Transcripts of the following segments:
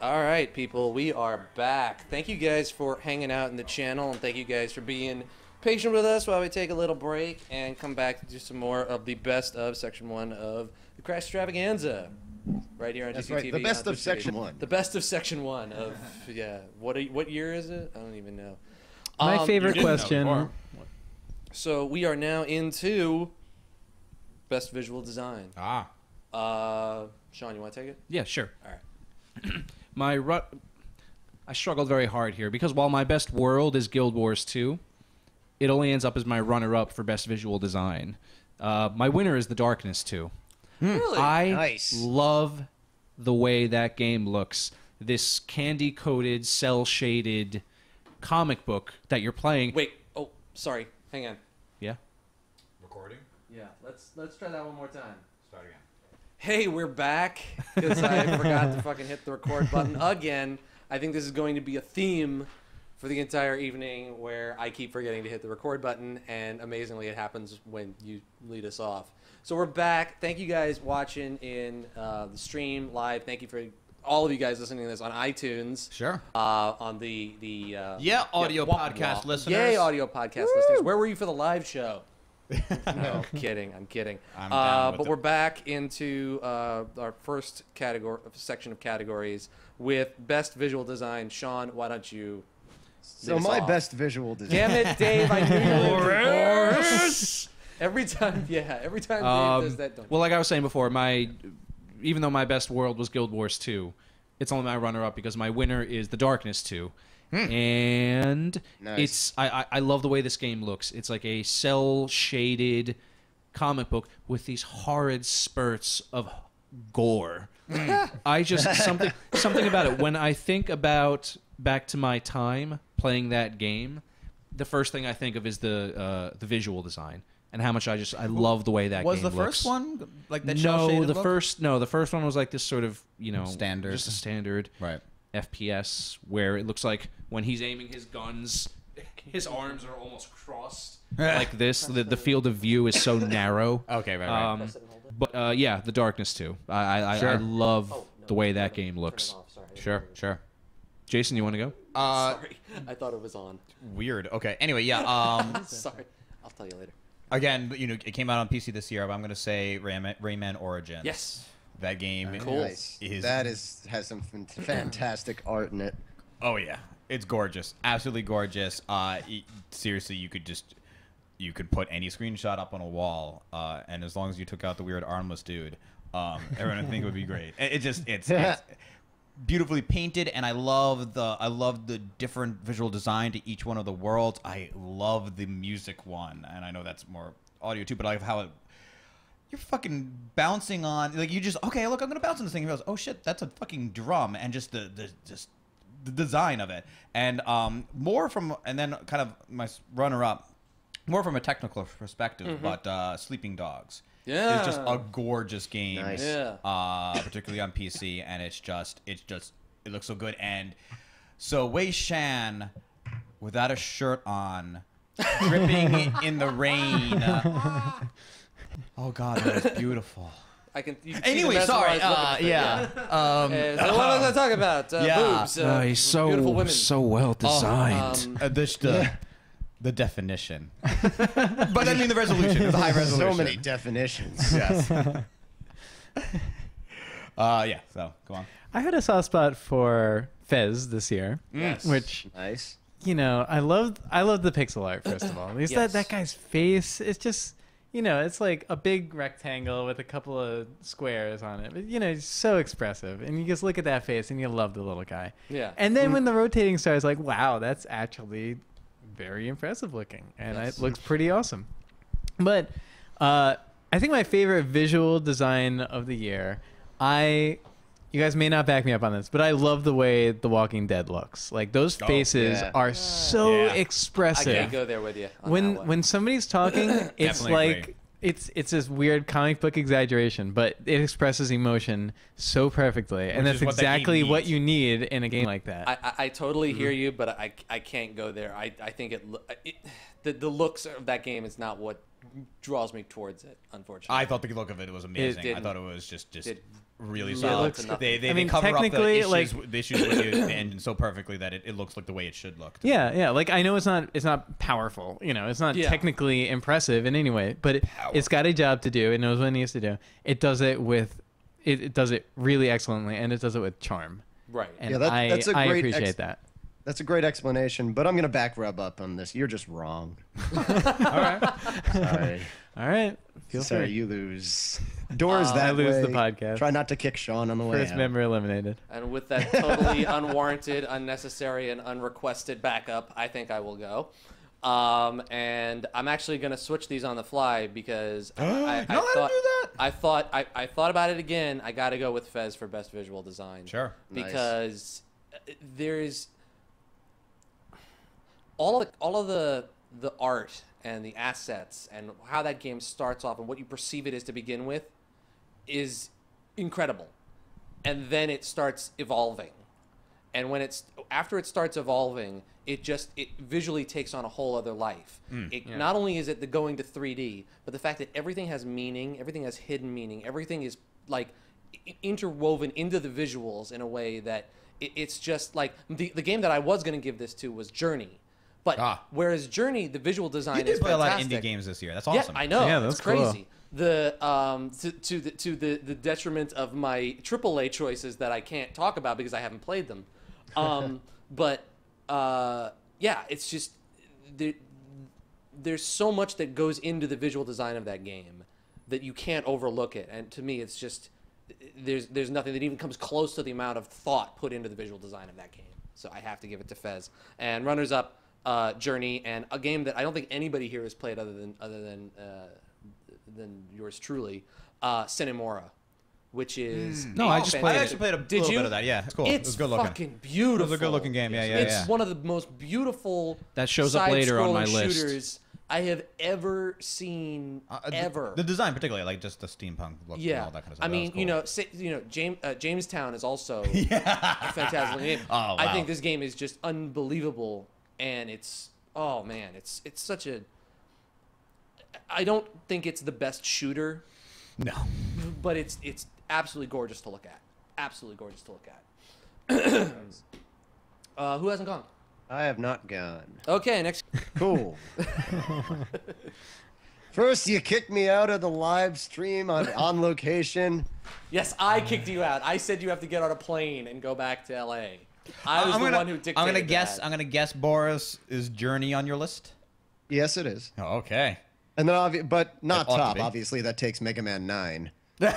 All right, people, we are back. Thank you guys for hanging out in the channel, and thank you guys for being patient with us while we take a little break and come back to do some more of the best of Section 1 of the Crashstravaganza. Right here on That's GCTV. right. The best of Section 1. The best of Section 1 of, yeah. What year is it? I don't even know. My favorite question. So we are now into best visual design. Sean, you want to take it? Yeah, sure. All right. I struggled very hard here because while my best world is Guild Wars 2, it only ends up as my runner-up for best visual design. My winner is The Darkness 2. Really? I love the way that game looks. This candy-coated, cel-shaded comic book that you're playing. Wait. Oh, sorry. Hang on. Yeah? Recording? Yeah. Let's try that one more time. Start again. Hey, we're back because I forgot to fucking hit the record button again. I think this is going to be a theme for the entire evening where I keep forgetting to hit the record button, and amazingly it happens when you lead us off. So we're back. Thank you guys watching in the stream live. Thank you for all of you guys listening to this on iTunes. Sure. On the audio podcast listeners. Yay, audio podcast listeners. Where were you for the live show? No, I'm kidding. But we're back into our first section of categories with best visual design. Sean, why don't you? So my best visual design. Damn it, Dave! I knew you would. Every time Dave does that. Well, like I was saying before, even though my best world was Guild Wars 2, it's only my runner-up because my winner is The Darkness 2. And nice. I love the way this game looks. It's like a cel-shaded comic book with these horrid spurts of gore. I just something about it. When I think about back to my time playing that game, the first thing I think of is the visual design and how much I love the way that game looks. Was the first one like that? No, the first one was like this sort of standard, just a standard right. FPS where it looks like when he's aiming his guns, his arms are almost crossed like this. The field of view is so narrow. Okay, right. But yeah, The Darkness 2. I love the way that game looks. Sure. Jason, you want to go? Sorry, I thought it was on. Weird. Okay. Anyway, yeah. Sorry, I'll tell you later. Again, it came out on PC this year, but I'm going to say Rayman Origins. Yes. That game has some fantastic art in it. Oh yeah, it's gorgeous, absolutely gorgeous. Seriously, you could put any screenshot up on a wall, and as long as you took out the weird armless dude, everyone would think it would be great. It's beautifully painted, and I love the different visual design to each one of the worlds. I love the music one, and I know that's more audio too, but I like how you're fucking bouncing on, like, you just, okay, look, I'm gonna bounce on this thing, and you realize, oh shit, that's a fucking drum, and just the design of it, and and then kind of my runner-up, more from a technical perspective, but Sleeping Dogs. Yeah, it's just a gorgeous game. Nice. Yeah. Particularly on PC, and it looks so good, and so Wei Shan without a shirt on, dripping in the rain. Oh God, that was beautiful. Anyway, sorry. Yeah. So what was I talking about? Boobs. He's beautiful women. so well designed. The definition, but I mean the resolution. It was a high resolution. So many definitions. Yes. Yeah. So go on. I had a soft spot for Fez this year, which nice. I loved the pixel art first of all. At least Yes. that guy's face, it's just it's like a big rectangle with a couple of squares on it. But it's so expressive, and you just look at that face and you love the little guy. Yeah. And then when the rotating starts, like, wow, that's actually very impressive looking, and it looks pretty awesome. But I think my favorite visual design of the year, you guys may not back me up on this, but I love the way The Walking Dead looks. Like, those faces are so expressive. I can't go there with you. When somebody's talking, it's like it's this weird comic book exaggeration, but it expresses emotion so perfectly, and that's exactly what you need in a game like that. I totally hear you, but I can't go there. I think the looks of that game is not what draws me towards it. Unfortunately, I thought the look of it was amazing. I didn't. thought it was just It really really solid. looks nothing. They I mean, cover up the technically, issues, the issues with the engine so perfectly that it looks like the way it should look. Yeah. Like I know it's not powerful. It's not Yeah. technically impressive in any way, but it's got a job to do. It knows what it needs to do. It does it with, it does it really excellently, and it does it with charm. right. And Yeah, that's a I great appreciate that. That's a great explanation, but I'm gonna back rub up on this. You're just wrong. All right. Sorry. All right. Feel Sorry, free. you lose. Doors that I lose the way. podcast. Try not to kick Sean on the way First out. member eliminated. And with that totally unwarranted, unnecessary, and unrequested backup, I think I will go. And I'm actually going to switch these on the fly because I thought I thought about it again. I got to go with Fez for best visual design. Sure. Because there's all of the art and the assets and how that game starts off and what you perceive it as to begin with is incredible. And then it starts evolving. And when after it starts evolving, it visually takes on a whole other life. Not only is it the going to 3D, but the fact that everything has meaning, everything has hidden meaning, everything is like interwoven into the visuals in a way that it's just like the game that I was going to give this to was Journey. But whereas Journey, the visual design You did is play fantastic. a lot of indie games this year. That's awesome. Yeah, I know. Yeah, that's that's cool. crazy. To the detriment of my AAA choices that I can't talk about because I haven't played them. Yeah, it's just there's so much that goes into the visual design of that game that you can't overlook it. And to me, it's just there's nothing that even comes close to the amount of thought put into the visual design of that game. So I have to give it to Fez. And runners up, Journey, and a game that I don't think anybody here has played other than yours truly, Cinemora, which is No, I just played I it. actually played a Did little you? bit of that. Yeah, it's cool. It's it was good looking. fucking beautiful. It was a good looking game. Yeah, yeah, It's yeah. one of the most beautiful That shows up later on my side-scrolling list. shooters I have ever seen. Ever. The design, particularly, like just the steampunk look and all that kind of stuff. I That mean, was cool. Jamestown is also a fantastic game. Oh, wow. I think this game is just unbelievable, and it's such a. I don't think it's the best shooter, No. but it's absolutely gorgeous to look at. Absolutely gorgeous to look at. Who hasn't gone? I have not gone. Okay, next. Cool. First, you kicked me out of the live stream on location. Yes, I kicked you out. I said you have to get on a plane and go back to L.A. I was the one who dictated I'm gonna guess. that. I'm gonna guess. Boris is Journey on your list. Yes, it is. Oh, okay. And then, but not It ought to top. be. Obviously, that takes Mega Man 9. Oh,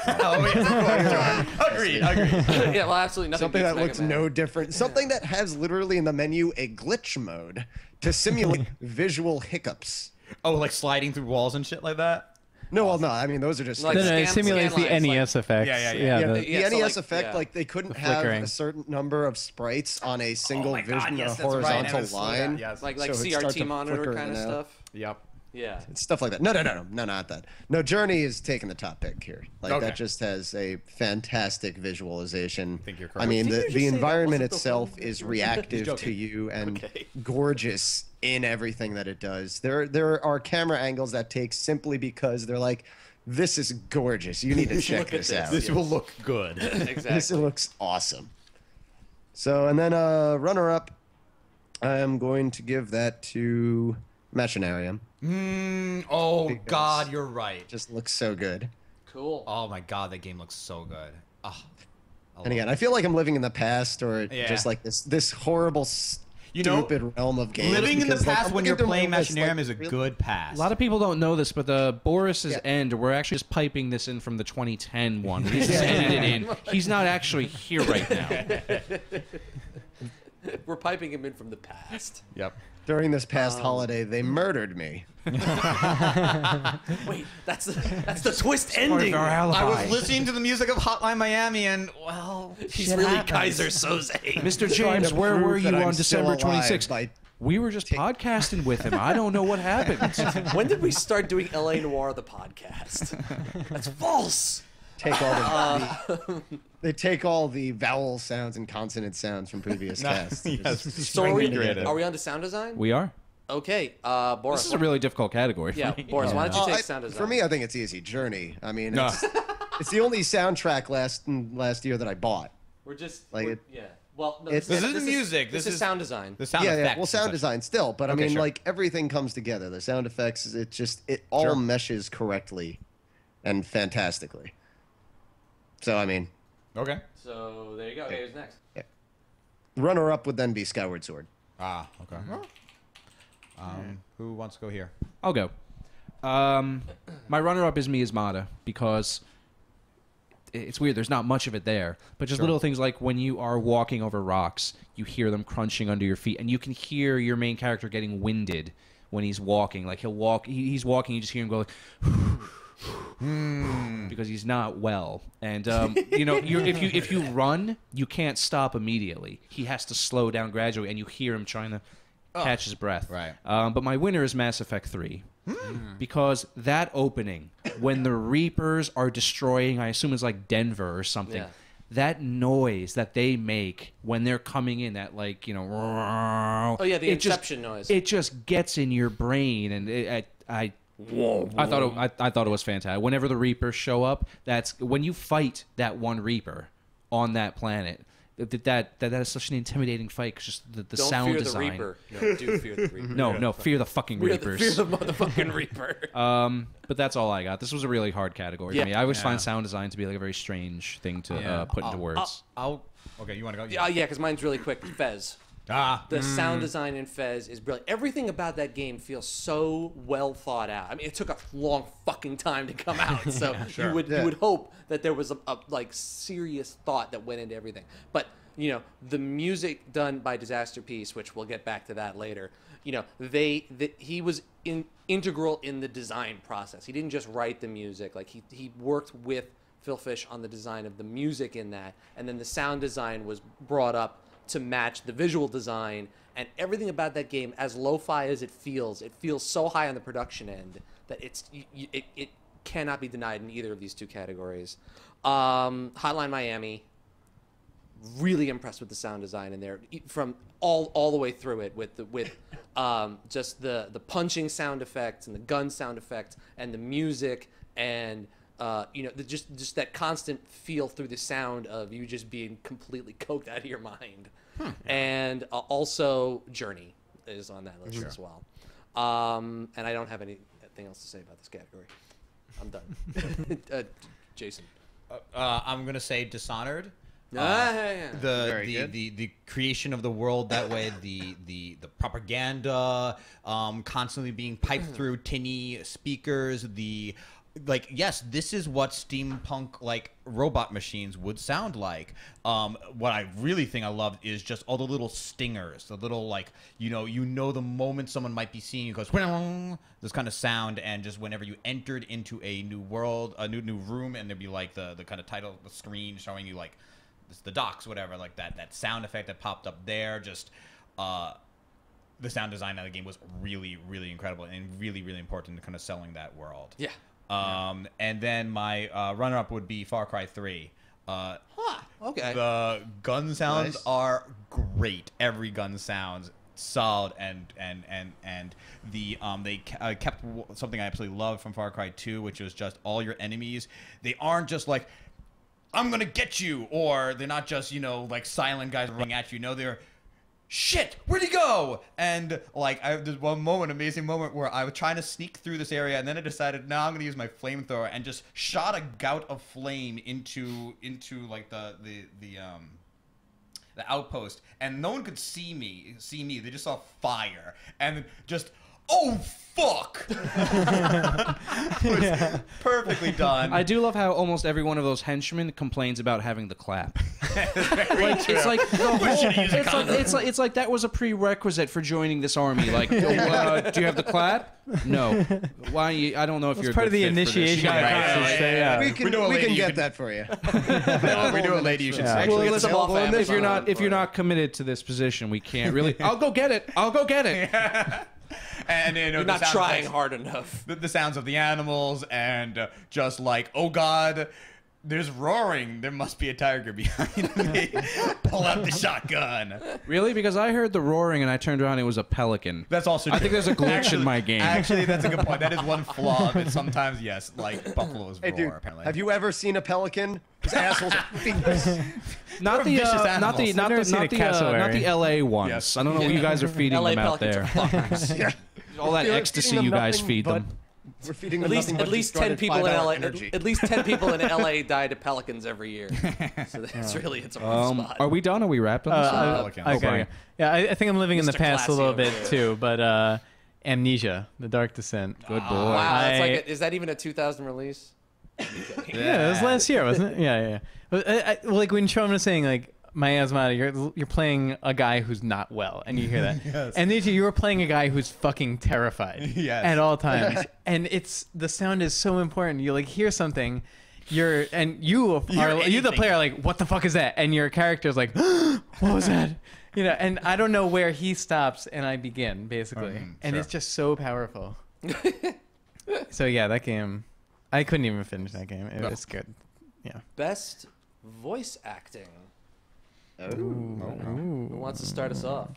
yeah, agreed. Yeah, well, absolutely nothing. Something beats that Mega looks Man. no different. Something that has literally in the menu a glitch mode to simulate visual hiccups. Oh, like sliding through walls and shit like that. No, well, no. I mean, those are just Like No, scan- it simulates the scan lines, NES effects. Yeah. the Yeah, so, NES like, effect, yeah. like they couldn't The have flickering. a certain number of sprites on a single my God, vision, yes, a that's right. And it horizontal was slow line. down, yes. like So it starts CRT to monitor flicker kind of in and out. stuff. Yep. Yeah. It's stuff like that. No, not that. No, Journey is taking the top pick here. Like Okay. that just has a fantastic visualization. think you're I correct. mean, Didn't you the just say that environment wasn't the itself one? is reactive to joking. you and Okay. gorgeous in everything that it does. There are camera angles that take simply because they're like, this is gorgeous. You need to check Look at this this. out. This will look good. This Exactly. looks awesome. So, and then runner up, I'm going to give that to Machinarium. Oh Because- God, you're right. Just looks so good. Cool. Oh my God, that game looks so good. Oh, And again, I feel like I'm living in the past or Yeah. just like this horrible, You know, stupid realm of games. living in the because, like, past I'm when you're looking through playing my list, Machinarium like, is a really- good pass. A lot of people don't know this, but the Boris's Yeah. End, we're actually just piping this in from the 2010 one. We just edited it in. He's not actually here right now. We're piping him in from the past. Yep. During this past holiday, they murdered me. Wait, that's the twist ending. our alibi. I was listening to the music of Hotline Miami, and well, He's Shit really happens. Kaiser Soze. Mr. Trying James, to where prove were you that I'm on still December alive 26th? by- We were just podcasting with him. I don't know what happened. When did we start doing LA Noir the podcast? That's false. Take all they take all the vowel sounds and consonant sounds from previous casts. yes. So are we Recreate it. on to sound design? We are. Okay, Boris. This is a really difficult category. For yeah, me. Boris. Why don't you Oh, take sound design? for me, I think it's easy. Journey. I mean, No. it's the only soundtrack last year that I bought. we're just Like we're- it- yeah. Well, no, This isn't music. This This is is- sound design. The sound Yeah, effects. well, sound and such. design still, but I Okay, mean, sure. like everything comes together. The sound effects, it all Sure. meshes correctly and fantastically. So I mean, Okay. So there you go. Okay, who's next? runner up would then be Skyward Sword. Ah, okay. Who wants to go here? I'll go. My runner-up is Miasmata because it's weird. There's not much of it there, but just little things like when you are walking over rocks, you hear them crunching under your feet, and you can hear your main character getting winded when he's walking. Like he'll walk, he's walking, you just hear him go like, because he's not well. And you know, if you run, you can't stop immediately. He has to slow down gradually, and you hear him trying to catch his breath. Right. But my winner is Mass Effect 3. Because that opening, when the Reapers are destroying, I assume it's like Denver or something, Yeah. that noise that they make when they're coming in, that like, you know, Oh yeah, the it just- Inception noise. it just gets in your brain, and I thought it was fantastic. Whenever the Reapers show up, that's when you fight that one Reaper on that planet. That is such an intimidating fight. 'Cause just the Don't sound fear design. the Reaper. No, do fear the Reaper. No, fear the fucking Fear Reapers. the motherfucking Reaper. But that's all I got. This was a really hard category Yeah. for me. I always find sound design to be like a very strange thing to put into words. Okay, you want to go? Yeah, because mine's really quick. Fez. Ah. The sound design in Fez is brilliant. Everything about that game feels so well thought out. I mean, it took a long fucking time to come out, so you would hope that there was a like serious thought that went into everything. But you know, the music done by Disaster Piece, which we'll get back to that later. You know, he was integral in the design process. He didn't just write the music; like he worked with Phil Fish on the design of the music in that, and then the sound design was brought up to match the visual design, and everything about that game, as lo-fi as it feels so high on the production end that it cannot be denied in either of these two categories. Hotline Miami, really impressed with the sound design in there from all the way through it with just the punching sound effects and the gun sound effects and the music and you know, just that constant feel through the sound of you just being completely coked out of your mind. And also Journey is on that list as well. And I don't have anything else to say about this category. I'm done. Jason. I'm gonna say Dishonored. Yeah. The creation of the world that way, the propaganda, constantly being piped through tinny speakers, yes, this is what steampunk like robot machines would sound like. What I really think I loved is just all the little stingers, the little like you know the moment someone might be seeing you goes this kind of sound, and just whenever you entered into a new world, a new room, and there'd be like the kind of title, the screen showing you like the docks, whatever, like that sound effect that popped up there, just the sound design of the game was really, really incredible and really, really important to kind of selling that world. Yeah. And then my runner-up would be Far Cry 3. Okay. The gun sounds Nice. are great. Every gun sounds solid, and they kept something I absolutely loved from Far Cry 2, which was just all your enemies. They aren't just like, I'm gonna get you, or they're not just like silent guys running at you. No, they're shit, where'd he go? And like there's one amazing moment where I was trying to sneak through this area, and then I decided, no, I'm gonna use my flamethrower, and just shot a gout of flame into like the outpost, and no one could see me. They just saw fire, and just fuck. It was perfectly done. I do love how almost every one of those henchmen complains about having the clap. It's like it's like that was a prerequisite for joining this army. Like, do you have the clap? No. Why? I don't know if It's you're a part of good the fit for this. initiation Yeah, right. process. Yeah. We know a lady can you get can- that for you. We do a lady. You should Yeah. actually Well, get listen, the whole family. if you're not committed to this position, we can't really. I'll go get it. And You're not trying hard enough. The sounds of the animals, and just like, oh god, There's roaring. There must be a tiger behind me. Pull out the shotgun. Really? Because I heard the roaring and I turned around and it was a pelican. That's also true. I think there's a glitch in my game. Actually, that's a good point. That is one flaw. But sometimes, yes, like buffaloes Hey, roar. dude, Apparently. have you ever seen a pelican? His asshole's fingers. Not the, vicious not the, animals. not I've never the, seen a not the, cassowary. not the L.A. ones. Yes. I don't know what you guys are feeding LA them out pelicans there. are fuckers. Yeah. All that We're ecstasy feeding you them guys nothing feed but- them. We're feeding At them least, nothing but at least 10 distorted people in 5-hour LA. energy. At least 10 people in LA die to pelicans every year. So that's really it's a rough spot. Are we done? Are we wrapped on this? Pelicans. Okay. Brian. Yeah, I think I'm living in the Mr. past a Classy little over bit here. too, but Amnesia, The Dark Descent. Good boy. Wow, that's like I- is that even a 2000 release? Yeah, it was last year, wasn't it? Yeah. But well, like when Sean was saying, like my asthma, you're playing a guy who's not well, and you hear that. Yes. And then you were playing a guy who's fucking terrified Yes. at all times, and the sound is so important. You like hear something. You the anything. player are like, what the fuck is that? And your character's like, what was that? You know, and I don't know where he stops and I begin, basically. And sure. it's just so powerful. So yeah, that game, I couldn't even finish that game. It was good. Yeah. Best voice acting. Oh. Who wants to start us off?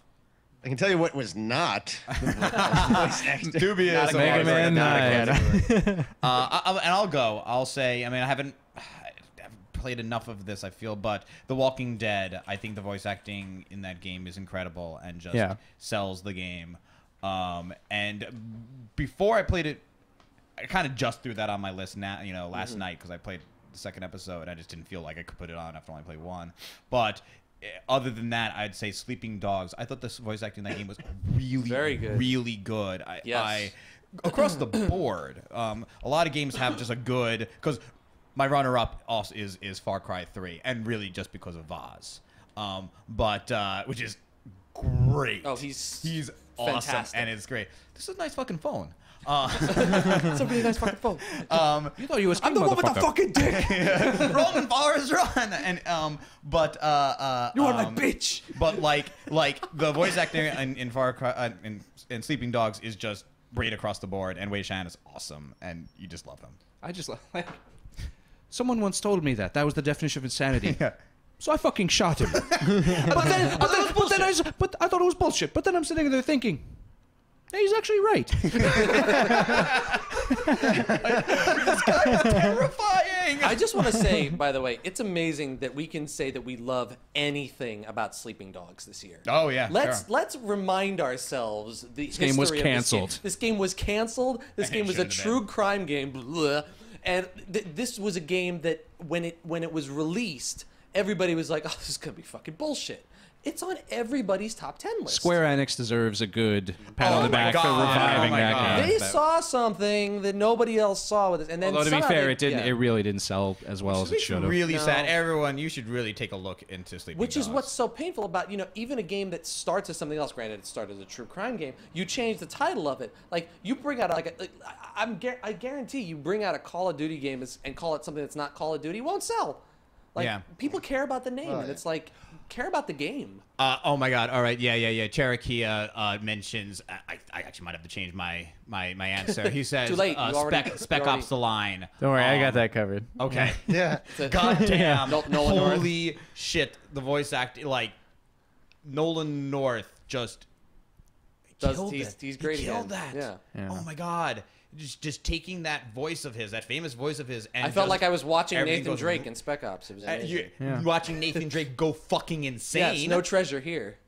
I can tell you what was not. Voice acting. Dubious. Mega Man 9. And I'll go. I'll say. I mean, I haven't played enough of this. I feel, but The Walking Dead. I think the voice acting in that game is incredible and just sells the game. And before I played it, I kind of just threw that on my list now. Last night because I played the second episode. I just didn't feel like I could put it on after I only played one. But other than that, I'd say Sleeping Dogs. I thought the voice acting in that game was really, Very good. really good. Yes. Across the board, a lot of games have just a good. Because my runner-up also is Far Cry 3, and really just because of Vaz, which is great. Oh, he's awesome, fantastic. and it's great. This is a nice fucking phone. It's a really nice fucking phone. You thought you was I'm the one with the fucking dick. Roman Forrest run, and You are my bitch. But like the voice acting in Far Cry in Sleeping Dogs is just great across the board, and Wei Shan is awesome, and you just love him. I just like. Someone once told me that was the definition of insanity. Yeah. So I fucking shot him. but I thought it was bullshit. But then I'm sitting there thinking, hey, he's actually right. Terrifying. I just want to say, by the way, it's amazing that we can say that we love anything about Sleeping Dogs this year. Oh yeah. Let's remind ourselves the history game was of canceled. This game was canceled. This And game it was a shouldn't have true crime game. Blah. And this was a game that when it was released, everybody was like, "Oh, this is gonna be fucking bullshit." It's on everybody's top 10 list. Square Enix deserves a good pat on the Oh my back for God. reviving Oh my that God. game. They saw something that nobody else saw with it, and then Although to be somehow fair, they- it didn't. yeah. It really didn't sell as well as it It's should have. really No. sad. Everyone, you should really take a look into Sleeping Which is Dogs. what's so painful about, even a game that starts as something else. Granted, it started as a true crime game. You change the title of it. Like, you bring out, I guarantee you bring out a Call of Duty game and call it something that's not Call of Duty, it won't sell. Like, Yeah. people care about the name, Oh, and yeah. it's like, care about the game. Oh my God! All right, yeah. Cherokee mentions. I actually might have to change my answer. He says, Too late. You already- Spec you already- Ops: The Line. Don't worry, I got that covered. Okay. Yeah. Goddamn. Nolan North. Holy shit! The voice acting, like Nolan North, just killed He's it. great He killed again. that. Yeah. Oh my God! Just taking that voice of his, that famous voice of his, and I felt just like I was watching everything Nathan goes- Drake in Spec Ops. It was amazing. Yeah. watching Nathan Drake go fucking insane. Yes, no treasure here.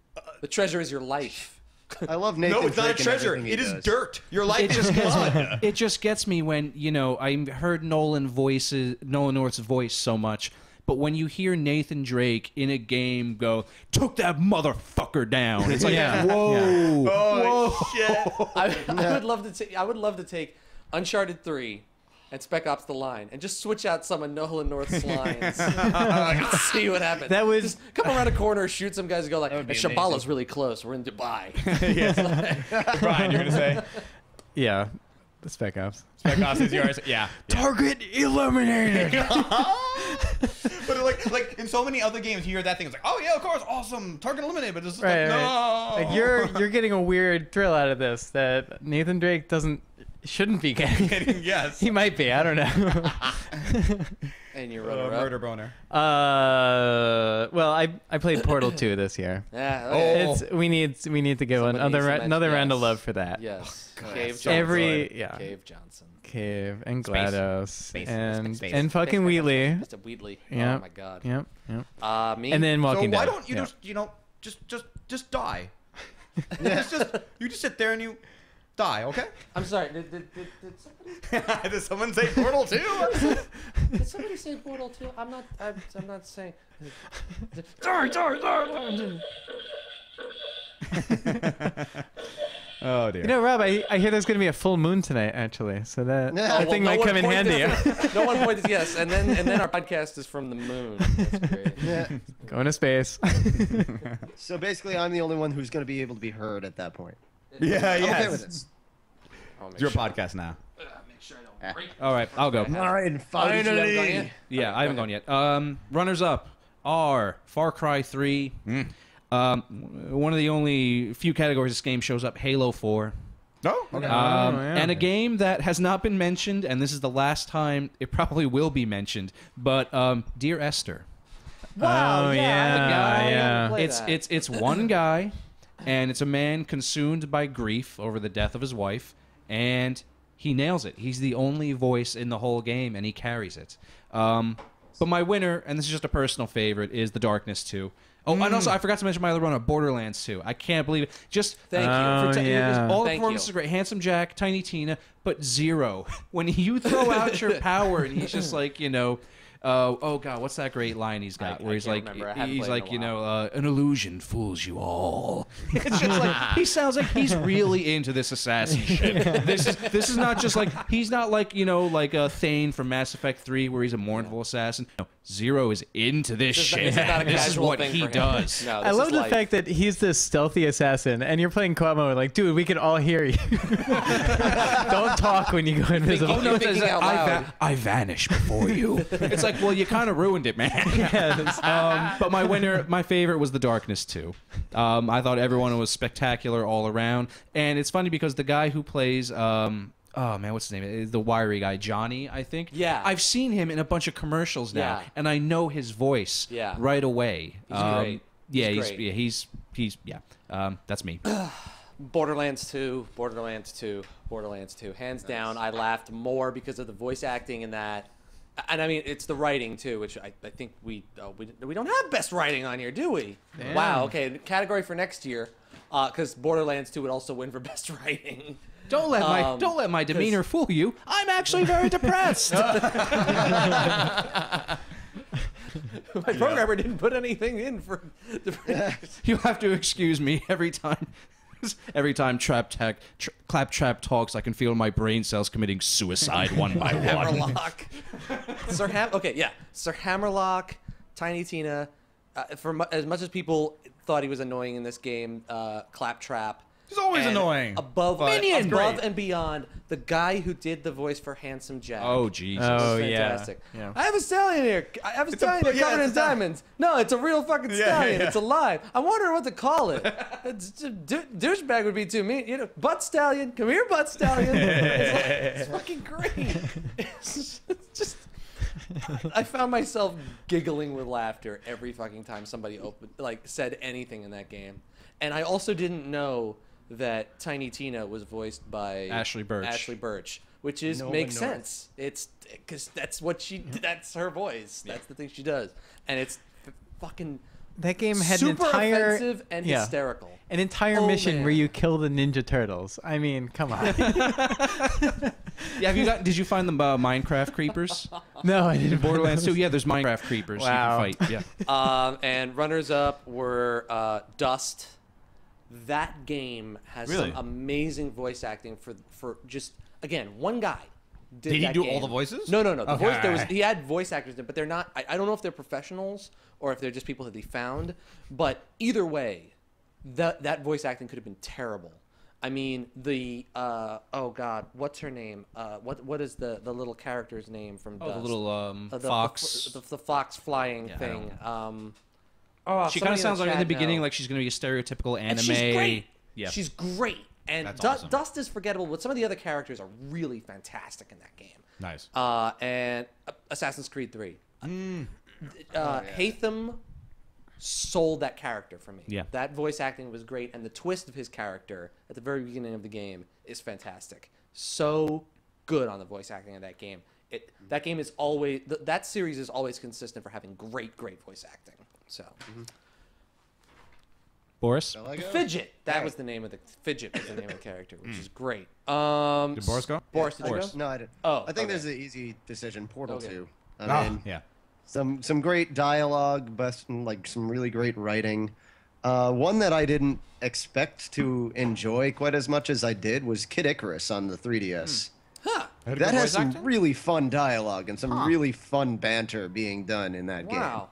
The treasure is your life. I love Nathan No, it's not a Drake and treasure. everything he It is does. dirt. Your life It is just gets blood. it just gets me when I heard Nolan North's voice so much, but when you hear Nathan Drake in a game go, "Took that motherfucker down," it's like, Yeah. whoa, Oh shit! I would love to take Uncharted 3 and Spec Ops: The Line and just switch out some of Nolan North's lines. See what happens. That would- just come around a corner, shoot some guys, and go like, would be "Shabala's amazing. really close. We're in Dubai." Brian, you're gonna say Yeah, the Spec Ops. Spec Ops is yours. Yeah. Target eliminated. But like in so many other games, you hear that thing. It's like, oh yeah, of course, awesome, target eliminated. But it's just Right, like, right. no. Like you're getting a weird thrill out of this that Nathan Drake doesn't. shouldn't be getting. Yes. He might be. I don't know. And you're runner-up. Murder boner. Well, I played Portal 2 this year. Yeah. Okay. We need to give Somebody needs to mention- another round of yes. love for that. Yes. God. Cave Johnson. Cave Johnson. Cave and Space. GLaDOS Space. and Space. and fucking Wheatley. Mr. Wheatley. Yep. Oh my God. Yep. Me. And then Walking So why Dead. don't you Yeah. just die? You just sit there and you die, okay? I'm sorry. Did somebody? Did someone say Portal 2? Did somebody say Portal 2? I'm not saying. Oh dear. You know, Rob, I hear there's going to be a full moon tonight, actually. So that I think might come in handy. No one pointed. Yes, and then our podcast is from the moon. That's great. Yeah. Going to space. So basically, I'm the only one who's going to be able to be heard at that point. Yeah, I'm yes. okay with this. It's your podcast now. Make sure I don't break. All right, I'll go. Fine, finally. Yeah, I haven't gone yet. Runners up are Far Cry 3. One of the only few categories this game shows up, Halo 4. Oh, okay. yeah. And a game that has not been mentioned, and this is the last time it probably will be mentioned, but Dear Esther. Wow, Oh, yeah. It's one guy, and it's a man consumed by grief over the death of his wife, and he nails it. He's the only voice in the whole game, and he carries it. But my winner, and this is just a personal favorite, is The Darkness 2. Oh, and also I forgot to mention my other runner, Borderlands 2. I can't believe it. Just Thank you. for yeah. all the Thank performances you. are great. Handsome Jack, Tiny Tina, but Zero. When you throw out your power, and he's just like, oh God, what's that great line he's got? I where he's can't like, remember. I haven't he's played like, in a while. an illusion fools you all. It's just like he sounds like he's really into this assassin shit. This is not just like he's not like like a Thane from Mass Effect 3 where he's a mournful assassin. No, Zero is into this shit. This is not a This is casual what thing he for him. does. No, I this love is the life. fact that he's this stealthy assassin, and you're playing co-op mode. Like, dude, we can all hear you. Don't talk when you go invisible. Oh, no, thinking out loud. I vanish before you. It's like, well, you kind of ruined it, man. Yes. But my favorite was The Darkness 2. I thought everyone was spectacular all around, and it's funny because the guy who plays oh man, what's his name? The wiry guy, Johnny, I think. Yeah. I've seen him in a bunch of commercials now, Yeah. and I know his voice. Yeah. Right away. He's great. Yeah, He's he's great. that's me. Borderlands 2, Borderlands 2, Borderlands 2. Hands down, I laughed more because of the voice acting in that. And I mean, it's the writing too, which I think we don't have best writing on here, do we? Damn. Wow. Okay, category for next year, because Borderlands 2 would also win for best writing. Don't let my demeanor fool you. I'm actually very depressed. My programmer didn't put anything in for. You have to excuse me every time. Every time Claptrap talks, I can feel my brain cells committing suicide one by one. Hammerlock. Sir Hammerlock, Tiny Tina. As much as people thought he was annoying in this game, Claptrap. He's always and annoying. Above but and beyond, the guy who did the voice for Handsome Jack. Oh Jesus! Oh, was yeah. fantastic. Yeah. I have a stallion here. I have a stallion here yeah, covered in it's a- diamonds. No, it's a real fucking stallion. yeah. It's alive. I'm wondering what to call it. Douchebag would be too mean. Butt stallion. Come here, butt stallion. It's fucking great. It's just. I found myself giggling with laughter every fucking time somebody said anything in that game, and I also didn't know that Tiny Tina was voiced by Ashley Birch, which is Nova makes North. sense. It's because that's her voice. That's the thing she does, and it's fucking That game had an super entire offensive and hysterical. An entire Oh, mission man. where you kill the Ninja Turtles. I mean, come on. Yeah, did you find the Minecraft creepers? No, I didn't. Borderlands 2. Yeah, there's Minecraft creepers. Wow. You can fight. Yeah. And runners up were Dust. That game has Really? some amazing voice acting for just again one guy. Did he that do game. all the voices? No. The Okay, voice alright. he had voice actors, but they're not. I don't know if they're professionals or if they're just people that he found. But either way, that voice acting could have been terrible. I mean, the oh god, what's her name? What is the little character's name from Oh, Dust? the little The fox. the fox flying Yeah, I thing. She kind of sounds like in the beginning like she's going to be a stereotypical anime. And she's great. Yeah. She's great. And That's awesome. Dust is forgettable, but some of the other characters are really fantastic in that game. Nice. And Assassin's Creed 3. Haytham sold that character for me. Yeah. That voice acting was great, and the twist of his character at the very beginning of the game is fantastic. So good on the voice acting of that game. That game is always that series is always consistent for having great voice acting. So Boris? Shall I go? Fidget, that Right. was the name of the character, which is great. Did Boris go? Boris, did you go? No, I didn't. Oh, I think okay. there's an easy decision. Portal Okay. 2. Ah, I mean, yeah. some great dialogue, but like some really great writing. One that I didn't expect to enjoy quite as much as I did was Kid Icarus on the 3DS. Huh. That has some really fun dialogue and some really fun banter being done in that game. Wow.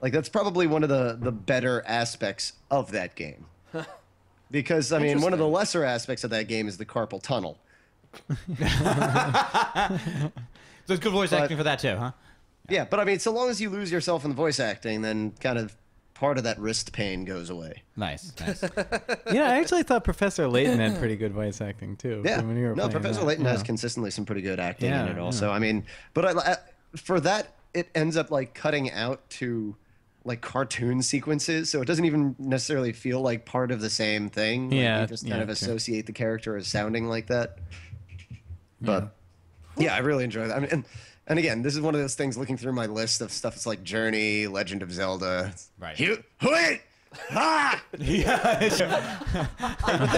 Like that's probably one of the better aspects of that game. Because I mean, one of the lesser aspects of that game is the carpal tunnel. So it's good voice acting for that too, huh? Yeah, but I mean, so long as you lose yourself in the voice acting, then kind of part of that wrist pain goes away. Nice. Yeah, I actually thought Professor Layton had pretty good voice acting too. Yeah, when you were no, playing Professor that. Layton has Yeah. consistently some pretty good acting Yeah, in it. yeah. Also, I mean, but for that, it ends up like cutting out to like cartoon sequences, so it doesn't even necessarily feel like part of the same thing. Like, Yeah, you just kind yeah, of true. associate the character as sounding like that. But yeah, I really enjoy that. I mean, and again, this is one of those things. Looking through my list of stuff, it's like Journey, Legend of Zelda. Right. Wait! Ah! What the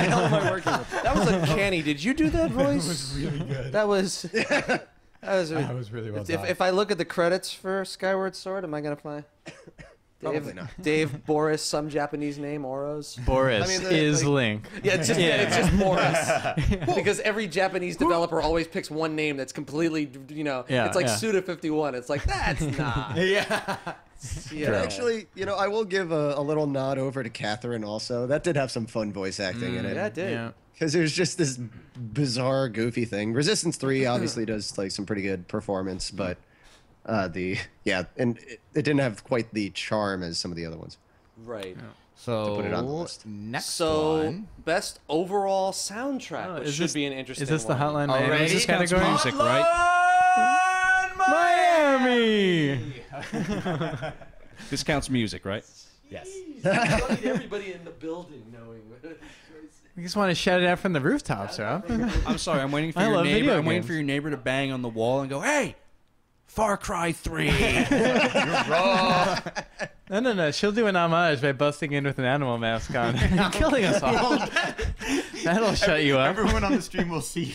hell am I working with? That was uncanny. Did you do that voice? That was really good. That was really well if I look at the credits for Skyward Sword, am I gonna play? Probably not. Dave Boris, some Japanese name, Oros. Boris I mean, is like- Link. Yeah, it's just Boris. Because every Japanese developer always picks one name that's completely, Yeah, it's like yeah. Suda51. It's like, that's not. Yeah. You know. Actually, I will give a little nod over to Catherine also. That did have some fun voice acting in it. Yeah, it did. Yeah. Because it was just this bizarre, goofy thing. Resistance 3 obviously does like some pretty good performance, but and it didn't have quite the charm as some of the other ones. Right. So put it on the list. next So, one. best overall soundtrack, Oh, which is should this- be an interesting Is this the one. Hotline Already? Miami This counts category? music, right? Miami! This counts music, right? Yes. Everybody in the building knowing. We just want to shout it out from the rooftops, Rob. I'm sorry. I'm waiting for I your love neighbor. video I'm waiting games. for your neighbor to bang on the wall and go, "Hey, Far Cry 3." No. She'll do an homage by busting in with an animal mask on and killing us all. That'll shut you up. Everyone on the stream will see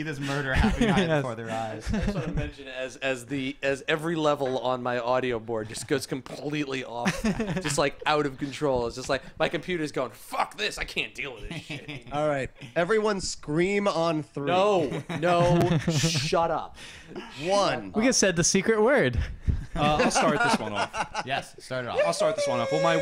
this murder happening right Yes. before their eyes. I just want to mention as every level on my audio board just goes completely off, just like out of control. It's just like my computer's going, "Fuck this! I can't deal with this shit." All right, everyone scream on 3. No, shut up. 1. We just said the secret word. I'll start this one off. Yes, start it off. I'll start this one off. Well, my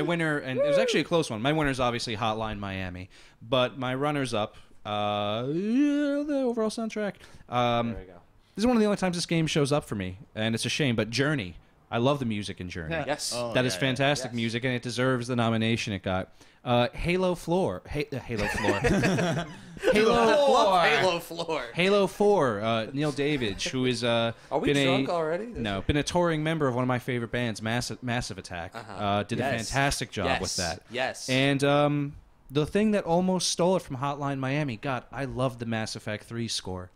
winner, and it was actually a close one. My winner is obviously Hotline Miami, but my runners up, the overall soundtrack. There we go. This is one of the only times this game shows up for me, and it's a shame. But Journey, I love the music in Journey. Yes. That is fantastic Yes. music, and it deserves the nomination it got. Halo Floor. Halo Floor. Halo Floor. Halo 4, Neil Davidge, who is Are we been drunk a, already? No, been a touring member of one of my favorite bands, Massive Attack. Did a Yes. fantastic job Yes. with that. Yes. And the thing that almost stole it from Hotline Miami, God, I loved the Mass Effect 3 score.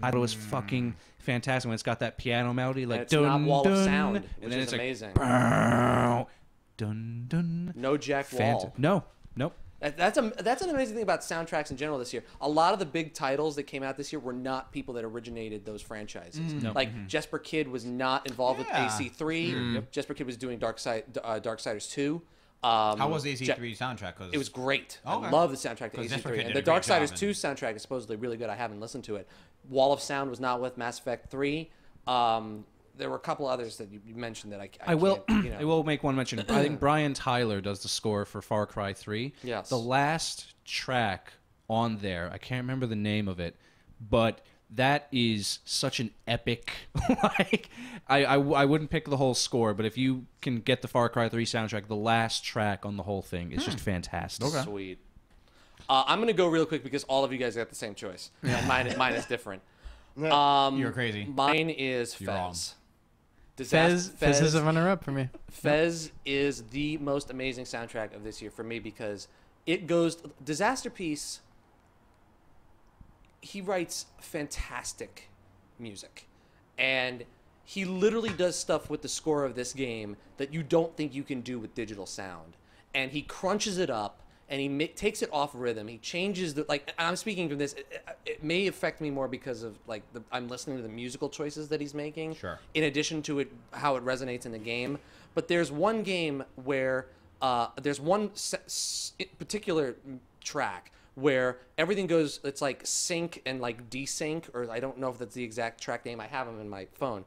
I thought it was fucking fantastic when it's got that piano melody, like And it's dun, not Wall dun, of Sound, and which then is it's like, amazing. "Bow, dun dun. No Jack Wall. No, nope. That's an amazing thing about soundtracks in general this year. A lot of the big titles that came out this year were not people that originated those franchises. No. Like Jesper Kidd was not involved with Yeah. AC3. Jesper Kidd was doing Darksiders 2. How was the AC3 soundtrack? 'Cause It was great. Okay. I love the soundtrack to 'Cause Jesper AC3. Kidd And did the a great job Darksiders in- 2 soundtrack is supposedly really good. I haven't listened to it. Wall of Sound was not with Mass Effect 3. There were a couple others that you mentioned that I will. can't, you know. I will make one mention. I think Brian Tyler does the score for Far Cry 3. Yes. The last track on there, I can't remember the name of it, but that is such an epic. Like, I wouldn't pick the whole score, but if you can get the Far Cry 3 soundtrack, the last track on the whole thing is just fantastic. Sweet. I'm gonna go real quick because all of you guys got the same choice. And mine is different. You're crazy. Mine is You're wrong. Fez. Fez is a runner-up for me. Fez is the most amazing soundtrack of this year for me because it goes Disaster Piece. He writes fantastic music, and he literally does stuff with the score of this game that you don't think you can do with digital sound. And he crunches it up, and he takes it off rhythm. He changes the I'm speaking from this. It may affect me more because of I'm listening to the musical choices that he's making. Sure. In addition to how it resonates in the game, but there's one game where there's one particular track where everything goes, it's like sync and like desync, or I don't know if that's the exact track name. I have them in my phone.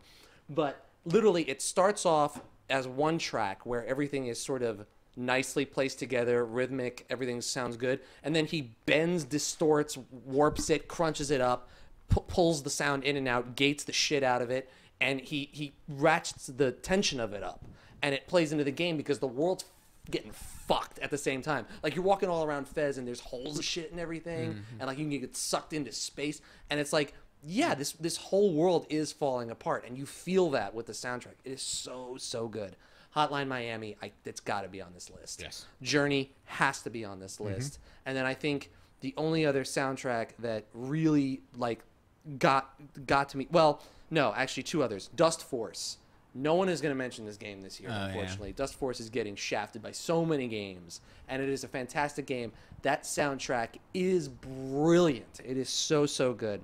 But literally it starts off as one track where everything is sort of nicely placed together, rhythmic, everything sounds good. And then he bends, distorts, warps it, crunches it up, pulls the sound in and out, gates the shit out of it, and he ratchets the tension of it up. And it plays into the game because the world's getting fucked at the same time. Like you're walking all around Fez and there's holes of shit and everything, and like you can get sucked into space, and it's like, yeah, this whole world is falling apart, and you feel that with the soundtrack. It is so good. Hotline Miami, it's got to be on this list. Yes. Journey has to be on this list, and then I think the only other soundtrack that really got to me. Well, no, actually two others. Dust Force. No one is going to mention this game this year, unfortunately. Yeah. Dust Force is getting shafted by so many games, and it is a fantastic game. That soundtrack is brilliant. It is so good.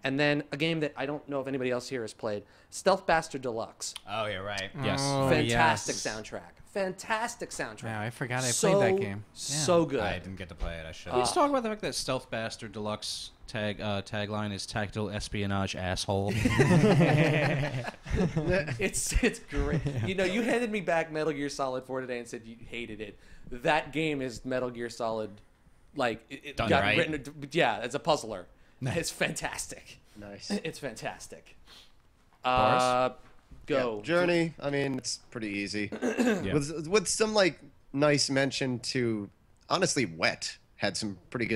And then a game that I don't know if anybody else here has played, Stealth Bastard Deluxe. Oh, yeah, right. Yes. Oh, Fantastic yes. soundtrack. Fantastic soundtrack. Wow, I forgot I played that game. So good. I didn't get to play it. I should. Let's talk about the fact that Stealth Bastard Deluxe tagline is tactile espionage asshole. It's great. You know, you handed me back Metal Gear Solid 4 today and said you hated it. That game is Metal Gear Solid, it Done got right. written. Yeah, it's a puzzler. It's fantastic. Nice. It's fantastic. Boris? Go. Yeah, Journey. I mean, it's pretty easy. Yeah. With some nice mention to, honestly, Wet had some pretty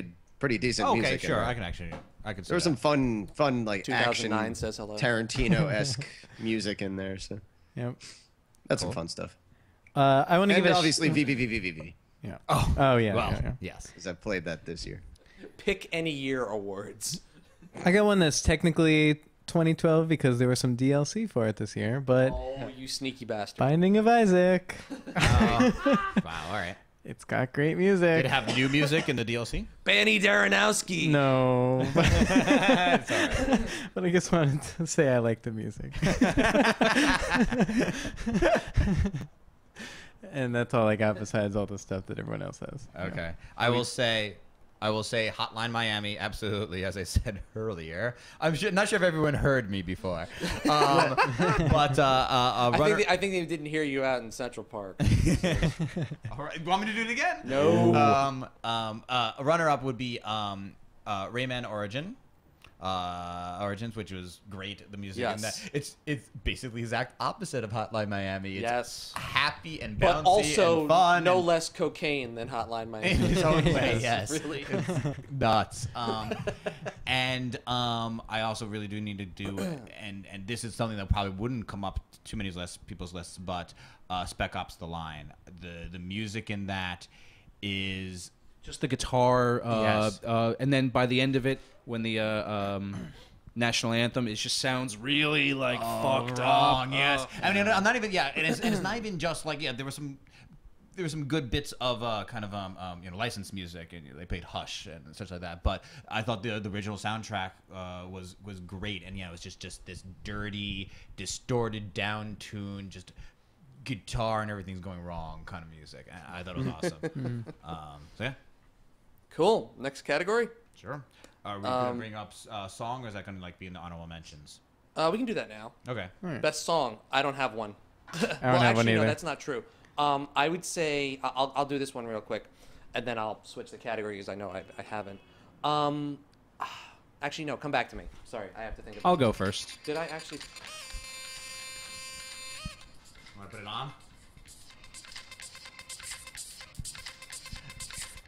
decent Okay, music. sure. In I it. can actually. I can. There was some fun 2009 action says hello. Tarantino-esque music in there. So Yep. that's some fun stuff. I want to And give obviously VVVVVV, Yeah. Oh. Oh yeah. Well, yeah, yeah. yes. because I've played that this year. Pick any year awards. I got one that's technically 2012 because there was some DLC for it this year, but Oh, you sneaky bastard. Binding of Isaac. Wow. All right. It's got great music. Did it have new music in the DLC? Banny Daranowski. No. But, It's all right. but I just wanted to say I like the music. And that's all I got besides all the stuff that everyone else has. Okay. I will say Hotline Miami, absolutely, as I said earlier. I'm not sure if everyone heard me before. But I think they didn't hear you out in Central Park. all right, you want me to do it again? No. A runner-up would be Rayman Origins, which was great. The music in that, it's basically the exact opposite of Hotline Miami. It's Yes. happy and bouncy But also and fun. no and less cocaine than Hotline Miami. in its own way, yes. Really. Nuts. And I also really do need to do, and this is something that probably wouldn't come up too many people's lists, but Spec Ops: The Line. The music in that is Just the guitar, Yes. and then by the end of it, when the national anthem, it just sounds really fucked wrong. up. Yes, I mean, I'm not even. Yeah, and it's not even just there were some good bits of licensed music, and they played Hush and such like that. But I thought the original soundtrack was great, and it was just this dirty, distorted, down tune, just guitar and everything's going wrong kind of music. I thought it was awesome. So yeah, Cool. Next category. sure. Are we gonna bring up song, or is that gonna be in the honorable mentions? We can do that now. Okay. Best song. I don't have one. I don't well, have actually, one no, either. that's not true. I would say I'll do this one real quick, and then I'll switch the category because I know I haven't. Actually, no. Come back to me. Sorry, I have to think. I'll go first. Did I actually? Want to put it on?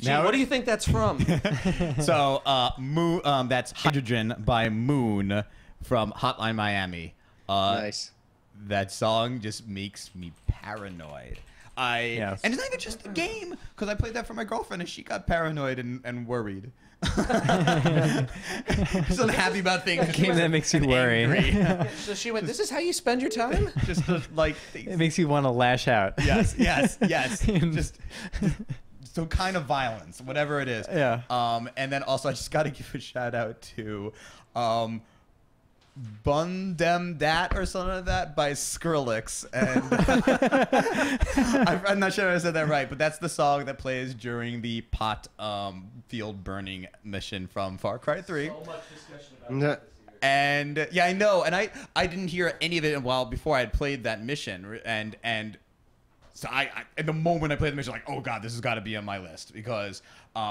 Gee, what do you think that's from? So, Moon. That's Hydrogen by Moon from Hotline Miami. Nice. That song just makes me paranoid. And it's not even just the game, because I played that for my girlfriend and she got paranoid and worried. So happy about things. A game that makes you worry. So she went, "This is how you spend your time?" Just like It makes you want to lash out. yes. just some kind of violence, whatever it is. Yeah. And then also I just got to give a shout out to Bun Dem Dat or something like that by Skrillex, and I'm not sure if I said that right, but that's the song that plays during the pot field burning mission from Far Cry 3. So much discussion about that. And yeah, I know, and I didn't hear any of it while before I had played that mission, and so I at the moment I played the mission, like, oh god, this has got to be on my list, because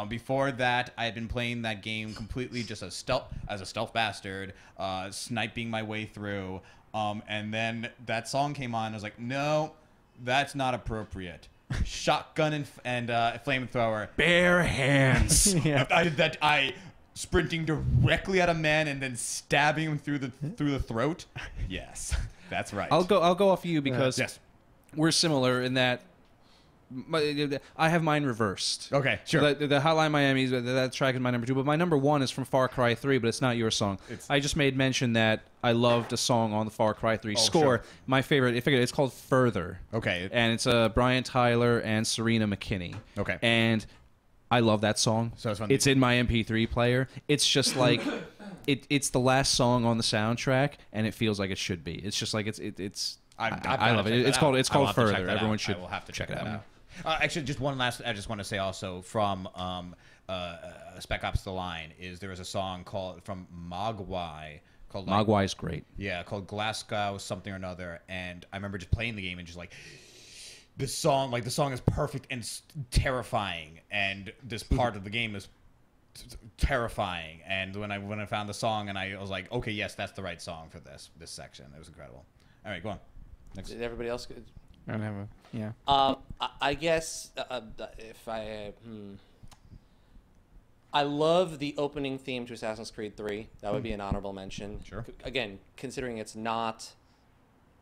before that I had been playing that game completely just as a stealth bastard, sniping my way through, and then that song came on. I was like, no, that's not appropriate. Shotgun and flamethrower, bare hands. Yeah. I sprinting directly at a man and then stabbing him through the throat. Yes, that's right. I'll go off you because yes. we're similar in that I have mine reversed. Okay, sure. The Hotline Miami, that track is my number 2, but my number 1 is from Far Cry 3, but it's not your song. I just made mention that I loved a song on the Far Cry 3 score. Sure. My favorite, it's called Further. Okay. And it's Brian Tyler and Serena McKinney. Okay. And I love that song. So it's in my MP3 player. It's just like it's the last song on the soundtrack, and it feels like it should be. It's just like it's. I love it. It's called Further. Everyone should. I will have to check that out. Actually, just one last. I just want to say also from Spec Ops: The Line there was a song from Mogwai called Mogwai is great. Yeah, called Glasgow something or another, and I remember just playing the game and just like. The song is perfect and terrifying, and this part of the game is terrifying. And when I found the song, and I was like, okay, yes, that's the right song for this section. It was incredible. All right, go on. Next. Did everybody else? I don't have a yeah. I guess if I love the opening theme to Assassin's Creed 3. That would be an honorable mention. Sure. Again, considering it's not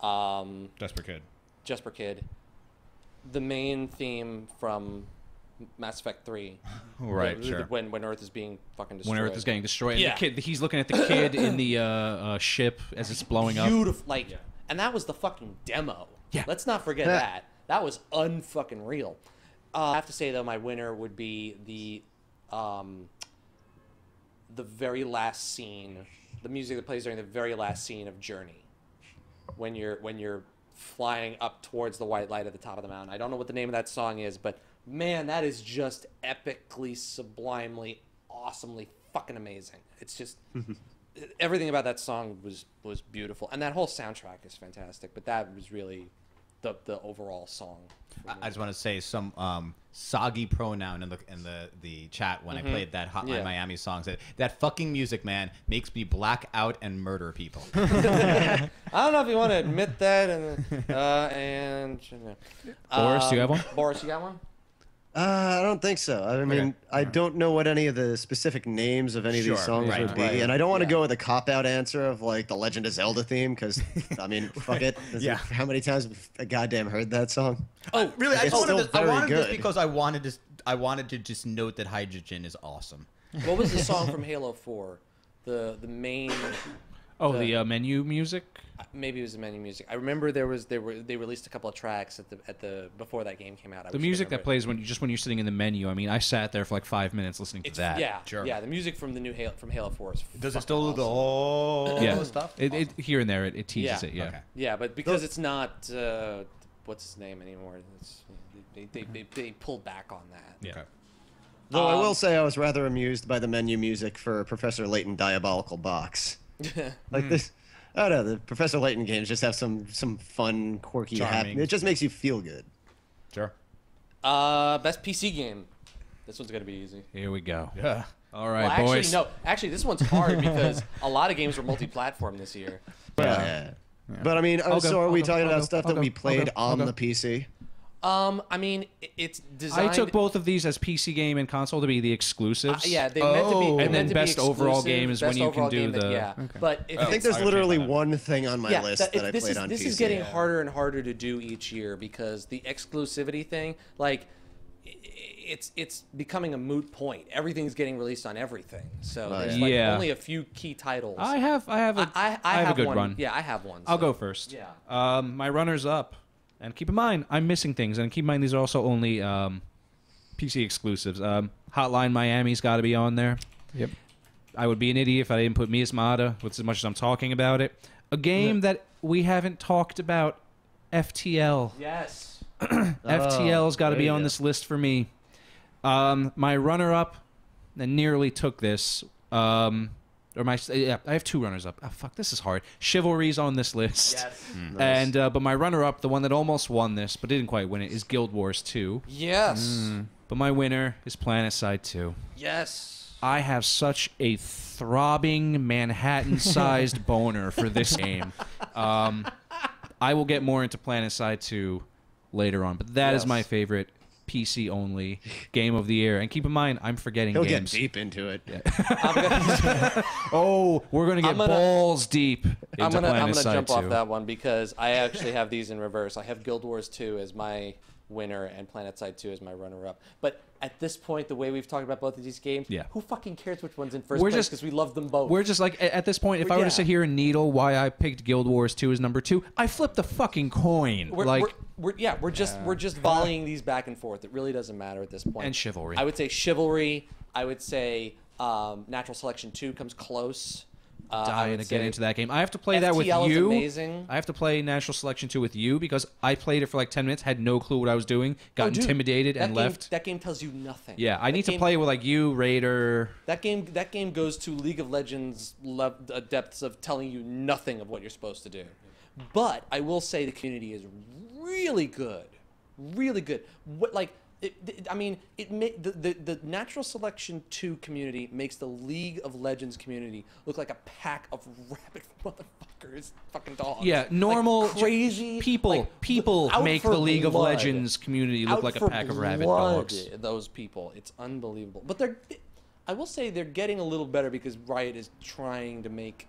Jesper Kid. The main theme from Mass Effect 3. Right, sure. When Earth is being fucking destroyed. When Earth is getting destroyed. Yeah. And the kid, he's looking at the kid in the ship as it's blowing up. Beautiful. And that was the fucking demo. Yeah. Let's not forget that. That was unfucking real. I have to say, though, my winner would be the very last scene, the music that plays during the very last scene of Journey. When you're flying up towards the white light at the top of the mountain. I don't know what the name of that song is, but man, that is just epically, sublimely, awesomely fucking amazing. It's just everything about that song was beautiful, and that whole soundtrack is fantastic. But that was really the overall song. I just want to say some soggy pronoun in the chat when I played that Hotline Miami song. Said that fucking music, man, makes me black out and murder people. I don't know if you want to admit that. Boris, do you have one? Boris, you got one? I don't think so. I mean, I don't know what any of the specific names of any of these songs would be, and I don't want to go with a cop-out answer of like the Legend of Zelda theme, because I mean, fuck it. How many times have I goddamn heard that song? Oh, really? I wanted good. this because I wanted to just note that Hydrogen is awesome. What was the song from Halo 4? The main. The menu music. Maybe it was the menu music. I remember they released a couple of tracks at the before that game came out. The music that plays when you're sitting in the menu. I mean, I sat there for like 5 minutes listening to that. Yeah, sure. Yeah, the music from the new Halo 4 is. Does it still do the stuff? It here and there it teases it. Yeah. Okay. Yeah, but because it's not what's his name anymore, they pulled back on that. Yeah. Okay. Though I will say I was rather amused by the menu music for Professor Layton Diabolical Box. Like this. I don't know, the Professor Layton games just have some fun, quirky, happy. It just makes you feel good. Sure. Best PC game. This one's gonna be easy. Here we go. Yeah. All right, Well, boys. actually, this one's hard because a lot of games were multi-platform this year. Yeah. But I mean, so are we talking about stuff that we played on the PC? I mean, it's designed. I took both of these as PC game and console to be the exclusives. Yeah, they meant to be. And then best overall game is when you can do the. Yeah, but I think there's literally one thing on my list that I played on PC. This is getting harder and harder to do each year because the exclusivity thing, like, it's becoming a moot point. Everything's getting released on everything, so there's like only a few key titles. I have a good run. Yeah, I have one. So. I'll go first. Yeah. My runners up. And keep in mind, I'm missing things. And keep in mind, these are also only PC exclusives. Hotline Miami's got to be on there. Yep. I would be an idiot if I didn't put Miasmata, with as much as I'm talking about it. A game that we haven't talked about, FTL. Yes. FTL's got to be on this list for me. My runner-up, and nearly took this. I have two runners-up. Oh, fuck, this is hard. Chivalry's on this list. Yes. And but my runner-up, the one that almost won this but didn't quite win it, is Guild Wars 2. Yes. But my winner is PlanetSide 2. Yes. I have such a throbbing Manhattan-sized boner for this game. I will get more into PlanetSide 2 later on, but that is my favorite PC only game of the year. And keep in mind, I'm forgetting He'll games. get deep into it. Yeah. We're gonna get balls deep into I'm gonna jump 2. off that one because I actually have these in reverse. I have Guild Wars 2 as my winner and PlanetSide 2 as my runner-up. But at this point, the way we've talked about both of these games, who fucking cares which one's in first place? Because we love them both. We're just like, at this point, if I were to sit here and needle why I picked Guild Wars 2 as number 2, I flipped the fucking coin. We're just volleying these back and forth. It really doesn't matter at this point. And Chivalry. I would say Chivalry. I would say Natural Selection 2 comes close. Dying to get into that game. I have to play FTL that with is you. Amazing. I have to play Natural Selection 2 with you because I played it for like 10 minutes, had no clue what I was doing, got intimidated and left. That game tells you nothing. Yeah, I need to play with like you, Raider. That game goes to League of Legends depths of telling you nothing of what you're supposed to do. But I will say the community is really good. Really good. The Natural Selection 2 community makes the League of Legends community look like a pack of rabid motherfuckers, fucking dogs. Yeah, normal like crazy people make the League of Legends community look like a pack of rabid dogs. Those people, it's unbelievable. But I will say they're getting a little better because Riot is trying to make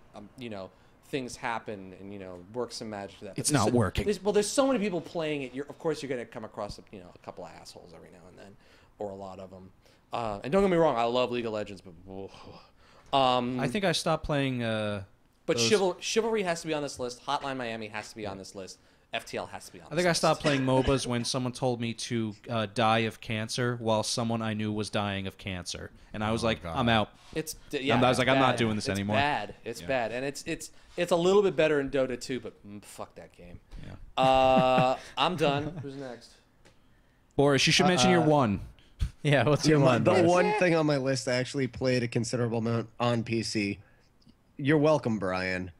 things happen and work some magic to that. It's not working. There's so many people playing it. Of course you're going to come across a couple of assholes every now and then, or a lot of them. And don't get me wrong, I love League of Legends, but I think I stopped playing. But Chivalry has to be on this list. Hotline Miami has to be on this list. FTL has to be on. I think I stopped playing MOBAs when someone told me to die of cancer while someone I knew was dying of cancer, and I was like, God. I'm out. I was like, I'm not doing this anymore. It's bad, and it's a little bit better in Dota 2, but fuck that game. Yeah. I'm done. Who's next? Boris, you should mention your one. Yeah, what's your one? The one thing on my list I actually played a considerable amount on PC. You're welcome, Brian.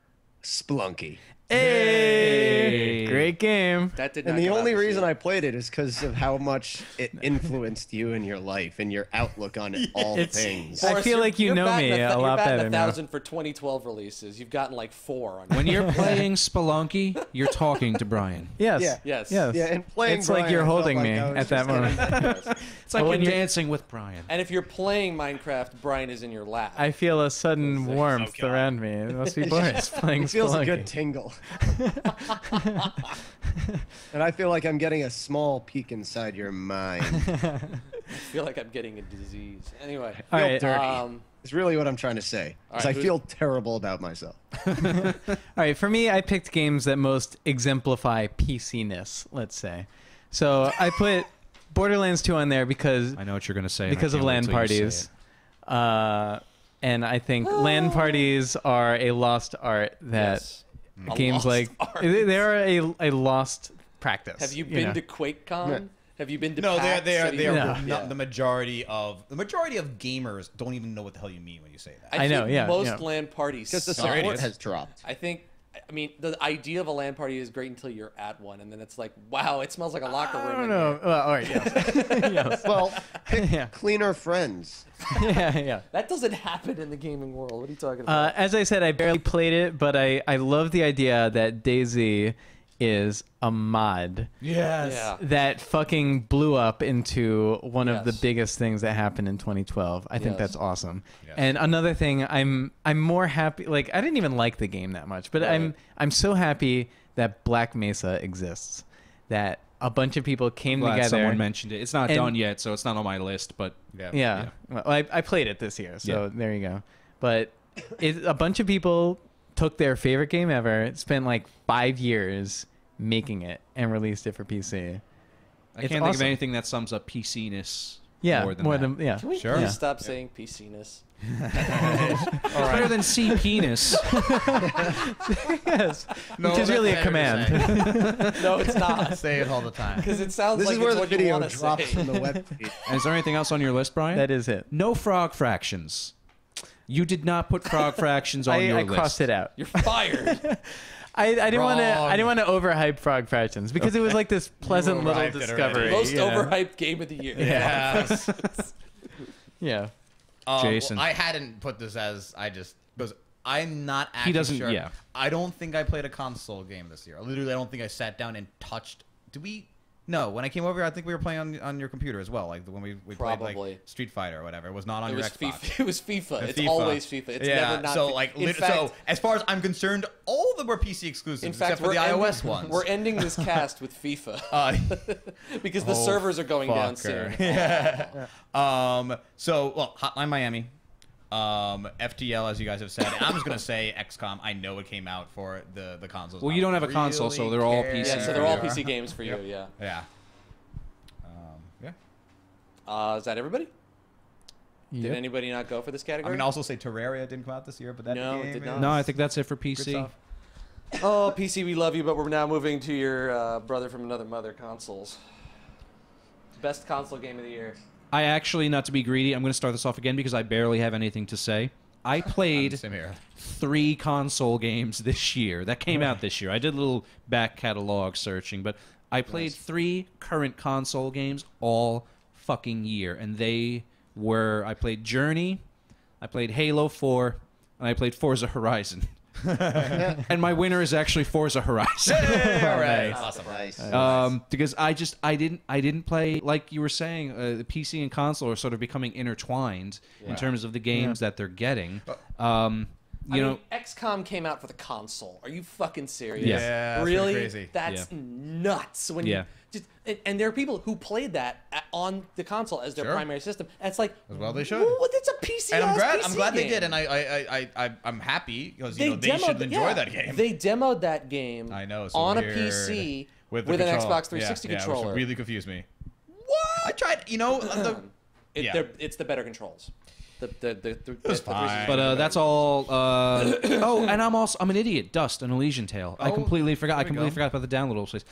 Splunky. Hey, great game. That did not And the come only out this reason year. I played it is because of how much it influenced you in your life and your outlook on all things. I feel like you know me a lot better You're now. 1,000 for 2012 releases. You've gotten like 4 on. When you're playing Spelunky, you're talking to Brian. Yes. Yeah. Yes. Yes. Yeah, and playing It's like Brian, you're I felt holding like me I was at that just moment. It's like when you're you're- dancing with Brian. And if you're playing Minecraft, Brian is in your lap. I feel a sudden warmth around me. It must be Boris playing It feels Spelunky. a good tingle. And I feel like I'm getting a small peek inside your mind. I feel like I'm getting a disease. Anyway. All right. Dirty. It's really what I'm trying to say. Because I who's- feel terrible about myself. All right, for me, I picked games that most exemplify PC-ness, let's say. So I put Borderlands 2 on there because I know what you're going to say. because of LAN parties. And I think LAN parties are a lost art that Yes. games lost like art. they are a lost practice. Have you been know? to QuakeCon? Yeah. Have you been to No, PAX? they're Have you Yeah. been- not the majority of gamers don't even know what the hell you mean when you say that. I know, think yeah, most yeah. LAN parties Because the suck. support has dropped. I mean, the idea of a LAN party is great until you're at one, and then it's like, wow, it smells like a locker room. I don't in know. here. Well, all right, yes. Yes. Well, pick Yeah. cleaner friends. yeah. That doesn't happen in the gaming world. What are you talking about? As I said, I barely played it, but I love the idea that DayZ is a mod Yes. Yeah. that fucking blew up into one of the Yes. biggest things that happened in 2012. I think Yes. that's awesome. Yes. And another thing, I'm more happy. Like, I didn't even like the game that much, but Right. I'm so happy that Black Mesa exists. That a bunch of people came Glad together. someone mentioned it. It's not and- done yet, so it's not on my list. But Yeah. Well, I played it this year, so Yeah. there you go. But a bunch of people took their favorite game ever, spent like 5 years making it, and released it for PC. I It's can't think of awesome. anything that sums up PC-ness Yeah, more than that. yeah. Can we Sure. please Yeah. stop saying PC-ness? It's better than C penis. Yes, No, which is that's really a better command. No, it's not. Say it all the time. Because it sounds This like is where it's the what you video want to drops say. from the web feed. And is there anything else on your list, Brian? That is it. No frog fractions. You did not put frog fractions on your I list. crossed it out. You're fired. I didn't want to. Wrong. I didn't want to overhype Frog Fractions because it was like this pleasant little overhyped it discovery. already. Most you know? overhyped game of the year. Yes. Yeah. Jason. Well, I hadn't put this as because I'm not actually He doesn't- sure. yeah. I don't think I played a console game this year. Literally, I don't think I sat down and touched. Did we? No, when I came over, I think we were playing on your computer as well. Like when we played Probably. like Street Fighter or whatever. It was not on It your was Xbox. FIFA. It was FIFA. And It's FIFA. always FIFA. It's yeah, never not. so FIFA. like, In fact, so as far as I'm concerned, all of them were PC exclusives in except fact, for the we're iOS ending, ones. We're ending this cast with FIFA because the Oh, servers are going down soon. So, well, Hotline Miami, FTL, as you guys have said. And I'm just gonna say XCOM. I know it came out for the consoles. Well, I you don't have a console, so they're all care. PC. Yeah, so they're all PC games for you. Yeah. Yeah. Is that everybody? Did Yep. anybody not go for this I category? mean, also say Terraria didn't come out this year, but that No, it game did is not. No, I think that's it for good PC. stuff. Oh, PC, we love you, but we're now moving to your brother from another mother consoles. Best console game of the year. I actually, not to be greedy, I'm going to start this off again because I barely have anything to say. I played Same here. 3 console games this year that came out this year. I did a little back catalog searching, but I played 3 current console games all fucking year, and they were: I played Journey, I played Halo 4, and I played Forza Horizon. And my winner is actually Forza Horizon. All right. Nice. Nice. Because I didn't play, like you were saying, the PC and console are sort of becoming intertwined in terms of the games that they're getting. I You know, mean, XCOM came out for the console. Are you fucking serious? Yeah. Yeah, that's really? pretty crazy. That's nuts. When Yeah. you just and there are people who played that on the console as their Sure. primary system. And it's like, As well they should. What? It's a PC. And I'm PC glad they game. did, and I'm happy because they should enjoy that game. They demoed that game. I know, so on a weird. PC with an control. Xbox 360 yeah, controller. which really confused me. What? I tried, yeah. It's the better controls. It was fine. but that's all. Oh, and I'm an idiot. Dust, an Elysian Tale. I Oh, completely forgot. I there we completely go. forgot about the downloadable space.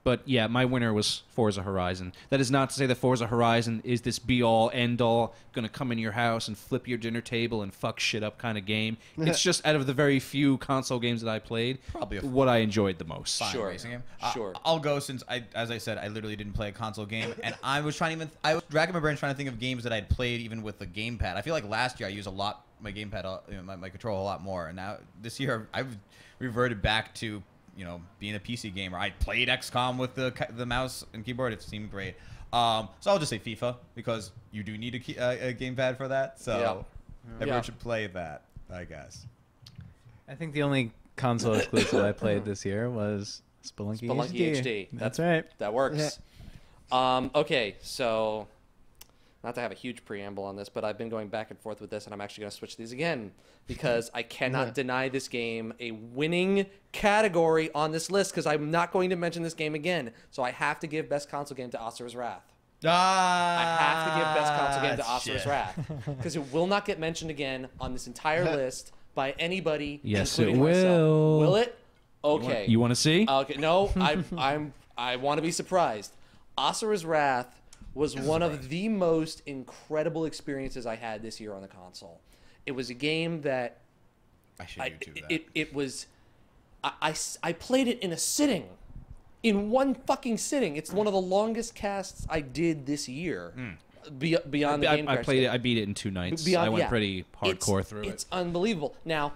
But yeah, my winner was Forza Horizon. That is not to say that Forza Horizon is this be-all, end-all, gonna come in your house and flip your dinner table and fuck shit up kind of game. It's just out of the very few console games that I played, Probably what I enjoyed the most. Fine Sure. racing game. Sure. I'll go since as I said, I literally didn't play a console game, and I was I was racking my brain trying to think of games that I'd played even with the gamepad. I feel like last year I used my gamepad, my control a lot more, and now this year I've reverted back to being a PC gamer. I played XCOM with the mouse and keyboard. It seemed great. So I'll just say FIFA because you do need a gamepad for that. So everyone should play that, I guess. I think the only console exclusive I played this year was Spelunky HD. That's right. That works. Okay, so not to have a huge preamble on this, but I've been going back and forth with this, and I'm actually going to switch these again because I cannot deny this game a winning category on this list because I'm not going to mention this game again. So I have to give Best Console Game to Asura's Wrath. I have to give Best Console Game to Asura's Wrath because it will not get mentioned again on this entire list by anybody, Yes, including it myself. will. Will it? Okay. You want to see? Okay, no, I want to be surprised. Asura's Wrath was one of the most incredible experiences I had this year on the console. It was a game that I should YouTube that. it was. I played it in a sitting, in one fucking sitting. It's one of the longest casts I did this year. Beyond the game, I played it. I beat it in 2 nights. I went pretty hardcore through it. It's unbelievable. Now,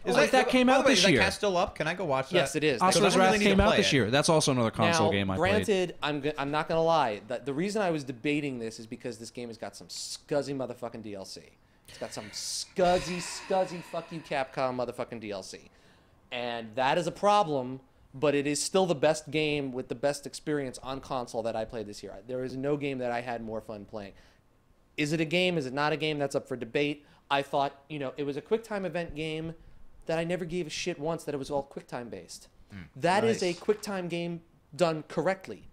That came out this year. Is that cast still up? Can I go watch that? Yes, it is. Asura's I really Wrath need to came out play this it. year. That's also another console Now, game I played. granted, I'm not gonna lie. The reason I was debating this is because this game has got some scuzzy motherfucking DLC. It's got some scuzzy fuck you Capcom motherfucking DLC, and that is a problem. But it is still the best game with the best experience on console that I played this year. There is no game that I had more fun playing. Is it a game? Is it not a game? That's up for debate. I thought, it was a QuickTime event game that I never gave a shit once that it was all QuickTime based. That is a QuickTime game done correctly.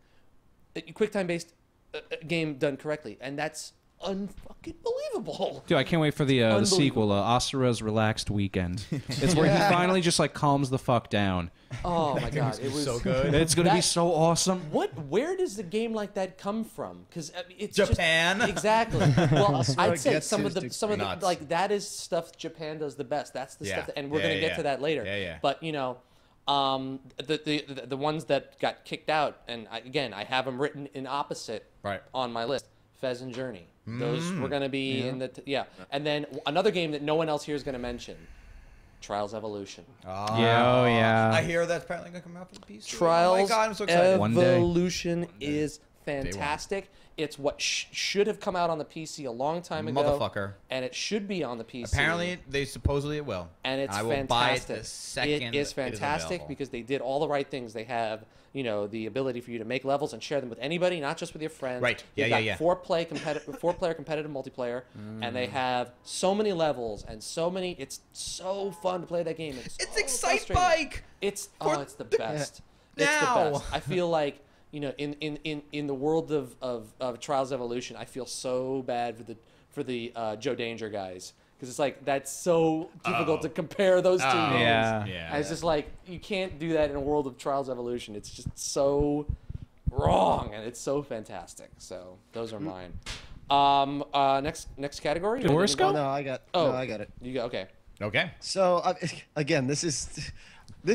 A QuickTime based game done correctly. And that's unfucking believable. Dude, I can't wait for the sequel, Asura's Relaxed Weekend. It's where he finally just like calms the fuck down. Oh my god, it was so good. It's gonna be so awesome. Where does a game like that come from? Because it's Japan. Exactly. Well, I'd say gets some of the nuts. like that is stuff Japan does the best. That's the stuff, and we're gonna get to that later. Yeah. But the ones that got kicked out, and I have them written in opposite on my list. Fez and Journey. Those were going to be in the and then another game that no one else here is going to mention, Trials Evolution. Yeah. I hear that's apparently going to come out for the PC. Trials oh my God, I'm so excited. Evolution is fantastic. It's what should have come out on the PC a long time ago. Motherfucker. And it should be on the PC. Apparently, supposedly it will. And it's I will fantastic. buy it the second it is fantastic available. because they did all the right things. They have, the ability for you to make levels and share them with anybody, not just with your friends. Right. They've got four-player competitive multiplayer, and they have so many levels and so many. It's so fun to play that game. It's so Excite frustrating. Bike. It's the best. It's the best. I feel like in the world of Trials Evolution, I feel so bad for the Joe Danger guys. Because it's like, that's so difficult to compare those two games. Yeah. And it's just like, you can't do that in a world of Trials Evolution. It's just so wrong, and it's so fantastic. So, those are mine. Next category? Did Horace go? No, I got it. You go, okay. Okay. So, again, this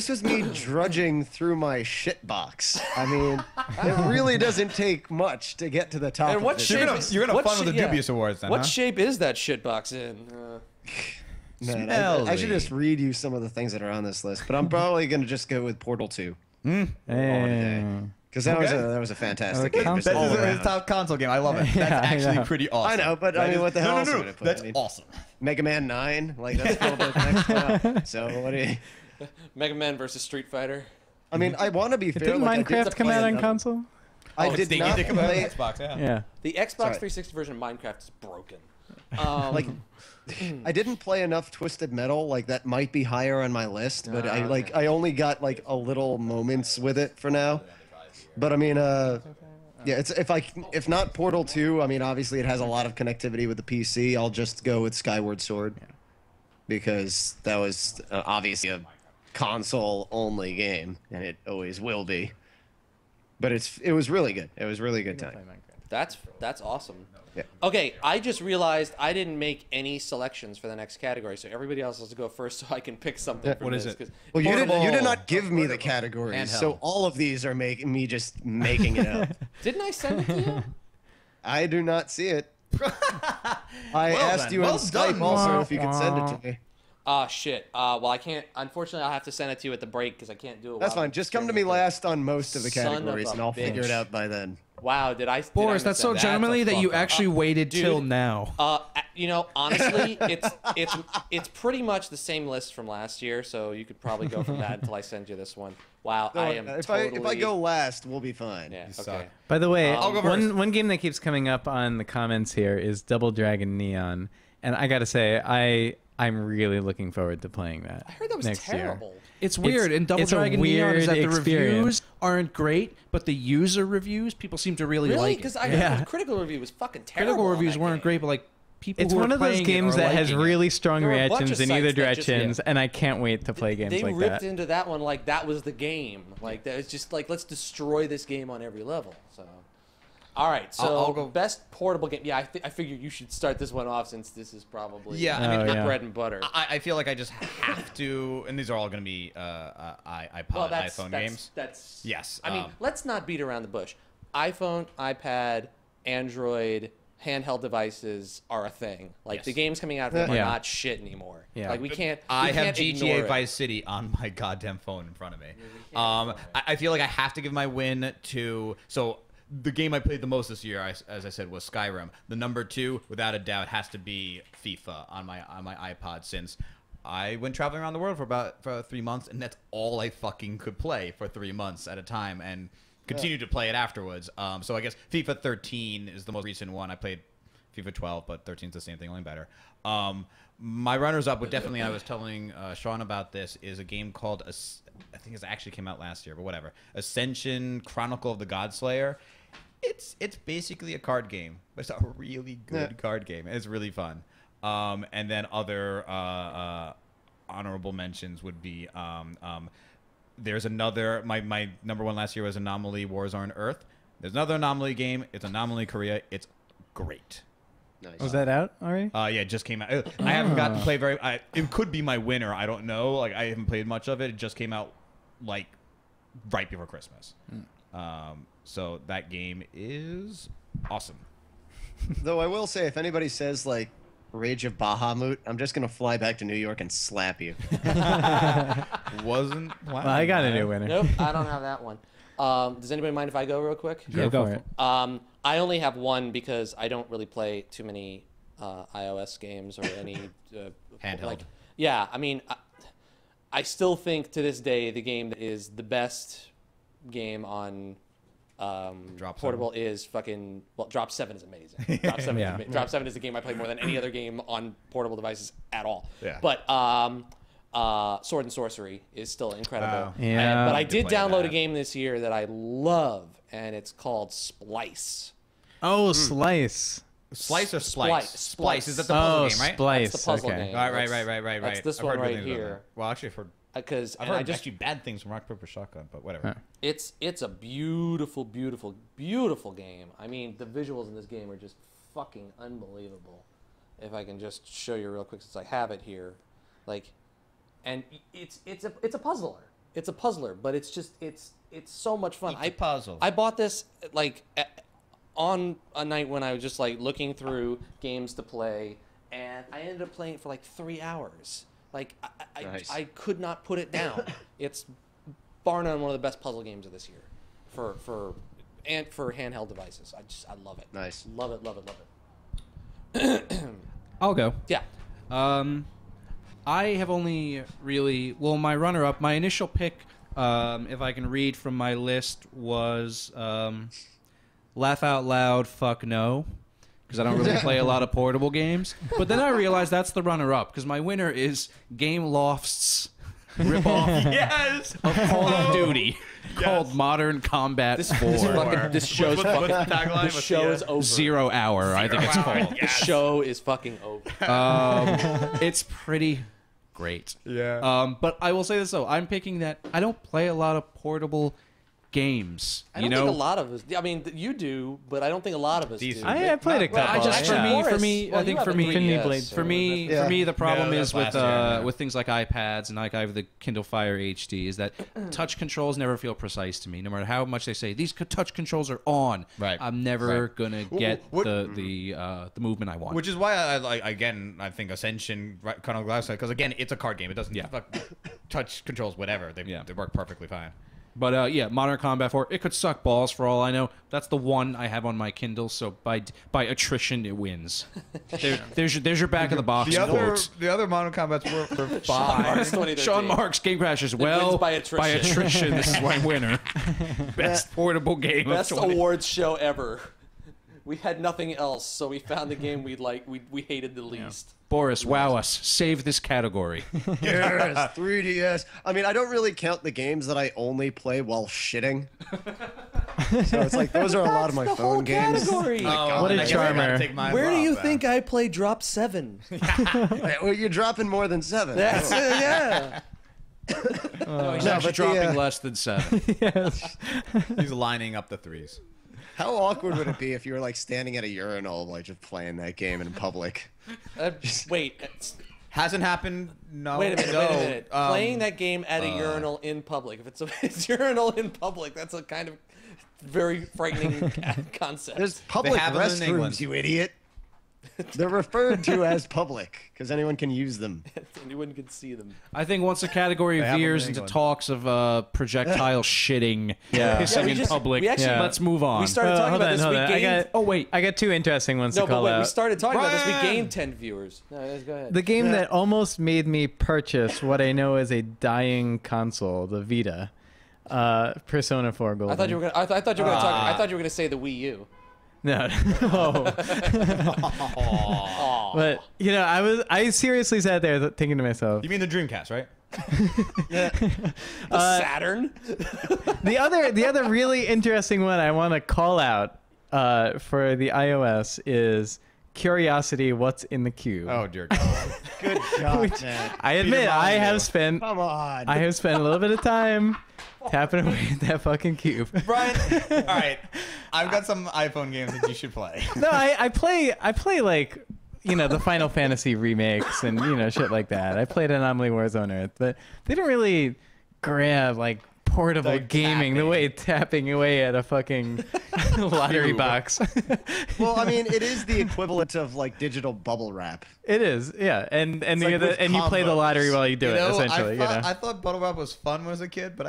was me drudging through my shit box. I mean, it really doesn't take much to get to the top. And what of this. shape You're gonna fun with the dubious awards then, What shape is that shit box in? Man, I should just read you some of the things that are on this list, but I'm probably gonna just go with Portal 2. Because that was a fantastic game. Console. all This is around. a top console game. I love it. That's actually pretty awesome. I know, but I mean, what the hell else would I put? That's I mean, awesome. Mega Man 9, like that's probably the next one up. So what do you? Mega Man versus Street Fighter. I mean, I want to be fair. Didn't like, Minecraft come out on console? I did not They come out on play. Xbox, Yeah. The Xbox Sorry. 360 version of Minecraft is broken. Like, I didn't play enough Twisted Metal. Like that might be higher on my list, but I only got like a little moments with it for now. But I mean, yeah, it's if not Portal 2. I mean, obviously it has a lot of connectivity with the PC. I'll just go with Skyward Sword because that was obviously a console-only game, and it always will be. But it was really good. It was really good time. That's awesome. Yeah. Okay, I just realized I didn't make any selections for the next category, so everybody else has to go first so I can pick something from What this. is it? 'cause- Well, you Portable. did not give me the categories, Handheld. so all of these are me just making it up. Didn't I send it to you? I do not see it. I asked then. you Well on Skype done. also if you could send it to me. Shit. Well, I can't. Unfortunately, I'll have to send it to you at the break because I can't do it. That's while fine. I'm Just come to streaming me it. last on most of the Son of categories, a and I'll figure bitch. it out by then. Wow, did I? Boris, did I that's miss so that? gentlemanly that you fuck up. actually waited till now. Honestly, it's pretty much the same list from last year, so you could probably go from that until I send you this one. Wow, I am if totally. I go last, we'll be fine. Yeah. You Okay. suck. By the way, I'll go first. one game that keeps coming up on the comments here is Double Dragon Neon, and I gotta say, I'm really looking forward to playing that. I heard that was next terrible. Year. It's weird, and Double it's a Dragon Neon is that the weird experience. reviews aren't great, but the user reviews, people seem to really Really? like it. Because I heard the critical review was fucking terrible. Critical on reviews that weren't game. great, but like people It's who one are of those playing it games are that has liking it. really strong There were a bunch reactions of in either sites that just- directions, and I can't wait to play games They like ripped that. into that one like that was the game. Like that was just like let's destroy this game on every level. So, all right. So I'll go- best portable game. Yeah, I figure you should start this one off since this is probably Yeah, I mean, yeah. bread and butter. I feel like I just have to, and these are all going to be iPod, iPhone games. That's Yes, I mean, let's not beat around the bush. iPhone, iPad, Android handheld devices are a thing. Like the games coming out of them are not shit anymore. Yeah. Like we can't. I we have can't ignore GTA it. Vice City on my goddamn phone in front of me. I feel like I have to give my win to the game I played the most this year, as I said, was Skyrim. The number 2, without a doubt, has to be FIFA on my iPod, since I went traveling around the world for 3 months, and that's all I fucking could play for 3 months at a time, and continued to play it afterwards. So I guess FIFA 13 is the most recent one. I played FIFA 12, but 13 is the same thing, only better. My runners-up would definitely, I was telling Sean about this, is a game called, I think it actually came out last year, but whatever, Ascension Chronicle of the Godslayer. It's basically a card game, but it's a really good card game. It's really fun. And then other honorable mentions would be there's another, my number 1 last year was Anomaly Warzone Earth. There's another Anomaly game. It's Anomaly Korea. It's great. Nice. Was that out already? Yeah, it just came out. I haven't gotten to play it could be my winner. I don't know. Like, I haven't played much of it. It just came out like right before Christmas. So that game is awesome. Though I will say, if anybody says like Rage of Bahamut, I'm just gonna fly back to New York and slap you. Wasn't. Well, I got a new winner. Nope, I don't have that one. Does anybody mind if I go real quick? Yeah, go for it. I only have one because I don't really play too many iOS games or any Handheld. Yeah, I mean, I still think to this day the game that is the best game on portable is fucking Drop 7 is amazing. Drop 7 is amazing. Drop 7 is the game I play more than any other game on portable devices at all. Yeah. But Sword and Sorcery is still incredible. Yeah. But I did download that. a game this year that I love, and it's called Splice. Oh, Slice. Slice or Splice? Splice. Is that the puzzle game, right? Splice. That's the puzzle okay. game. Right. That's this I've one heard good right things about here. that. Well, actually, Because I've heard actually bad things from Rock Paper Shotgun, but whatever. it's a beautiful, beautiful, beautiful game. I mean, the visuals in this game are just fucking unbelievable. If I can just show you real quick, since I have it here, like, and it's a puzzler. It's a puzzler, but it's so much fun. It's a puzzle. I bought this like on a night when I was just like looking through games to play, and I ended up playing it for like 3 hours. Like Nice. I could not put it down. It's bar none one of the best puzzle games of this year, for handheld devices. I love it. Nice. Love it. I'll go. Yeah. I have only really, well, my runner-up, my initial pick, if I can read from my list, was Laugh Out Loud, Fuck No, because I don't really play a lot of portable games. But then I realized that's the runner-up, because my winner is Game Loft's ripoff Yes! of Call of Duty called Modern Combat 4. This show's What's the fucking. tagline? This show is over. 0 Hour, I think it's called. The show is fucking over. It's pretty great. Yeah. But I will say this though, I'm picking that I don't play a lot of portable games. I don't think a lot of us. I mean, you do, but I don't think a lot of us Decent. do. I played a Well, couple. I just actually, for Boris- me, well, I think you for have a me, 3DS, Blade. so for me, Yeah. for me, the problem No, is that's with last year, yeah. with things like iPads and like I have the Kindle Fire HD is that touch controls never feel precise to me. No matter how much they say these touch controls are on, Right. I'm never gonna get What- the movement I want. Which is why I like, again, I think Ascension kind of glass, because again, it's a card game. It doesn't touch controls, whatever. They work perfectly fine. But yeah, Modern Combat 4, it could suck balls for all I know. That's the one I have on my Kindle, so by attrition it wins. There's your back of the box quotes. The other Modern Combats were Sean Marks fine. 2013. Sean Marks, Game Crashers. Well, wins by attrition. this is my winner. Best portable game. Best of 20. awards show ever. We had nothing else, so we found the game we hated the least. Boris, wow us. Save this category. Yes, 3DS. I mean, I don't really count the games that I only play while shitting. So it's like those are a lot of my phone games. Category. What a charmer. Where do you think I play Drop 7? Well, you're dropping more than 7. That's it, yeah. No, he's No, actually but dropping less than 7. He's lining up the threes. How awkward would it be if you were like standing at a urinal, like just playing that game in public? Wait. Hasn't happened. No. Wait a minute. no. Wait a minute. Playing that game at a urinal in public. If it's a urinal in public, that's a kind of Very frightening concept. There's public have them in restrooms, England. you idiot. They're referred to as public because anyone can use them. Anyone can see them. I think once the category They have them veers in into England. talks of projectile shitting, pissing in public, we actually- let's move on. We started talking hold about on, this. hold We on. gained. oh wait, I got 2 interesting ones No, to but call wait, we out. started talking about this. We Brian! gained 10 viewers. No, let's go ahead. The game that almost made me purchase what I know is a dying console, the Vita, Persona 4 Golden. I thought you were gonna. I thought you were gonna talk. I thought you were gonna say the Wii U. No. But I seriously sat there thinking to myself, You mean the Dreamcast, right? The Saturn. the other really interesting one I want to call out for the iOS is Curiosity, What's in the Cube? Oh dear God. Good God, man. I admit I have spent Come on. a little bit of time tapping away at that fucking cube. Brian, all right. I've got some iPhone games that you should play. No, I play like the Final Fantasy remakes and shit like that. I played Anomaly Warzone Earth, but they don't really grab like portable Like gaming the way tapping away at a fucking lottery Cube. box. Well, I mean, it is the equivalent of like digital bubble wrap. It is, yeah, and like with you play the combos. lottery while you do it. Essentially, I thought Bubble Wrap was fun when I was a kid, but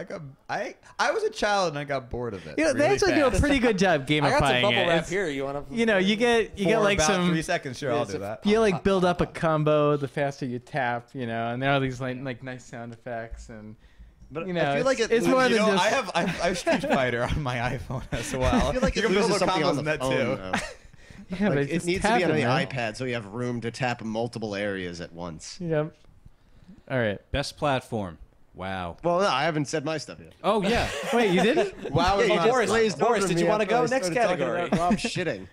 I was a child and I got bored of it. they really actually do a fast. pretty good job gamifying I got some bubble it. wrap It's- here. You want to? you get For like about some 3 seconds. Sure, I'll do that. you like build up a combo the faster you tap, and there are these like nice sound effects and. But You know, I feel like it's more You than know, just. I have Street Fighter on my iPhone as well. I feel like you it can build loses the something on combos the in that phone, too. though. Yeah, but Like, it's it just needs to be on tapping, the man. iPad so you have room to tap multiple areas at once. Yep. All right. best platform. Wow. Well, no, I haven't said my stuff yet. Oh yeah. Wait, you didn't? Wow, Yeah, you just Boris, glazed Boris, over did me you wanna after go? I Next started talking category. about Rob shitting.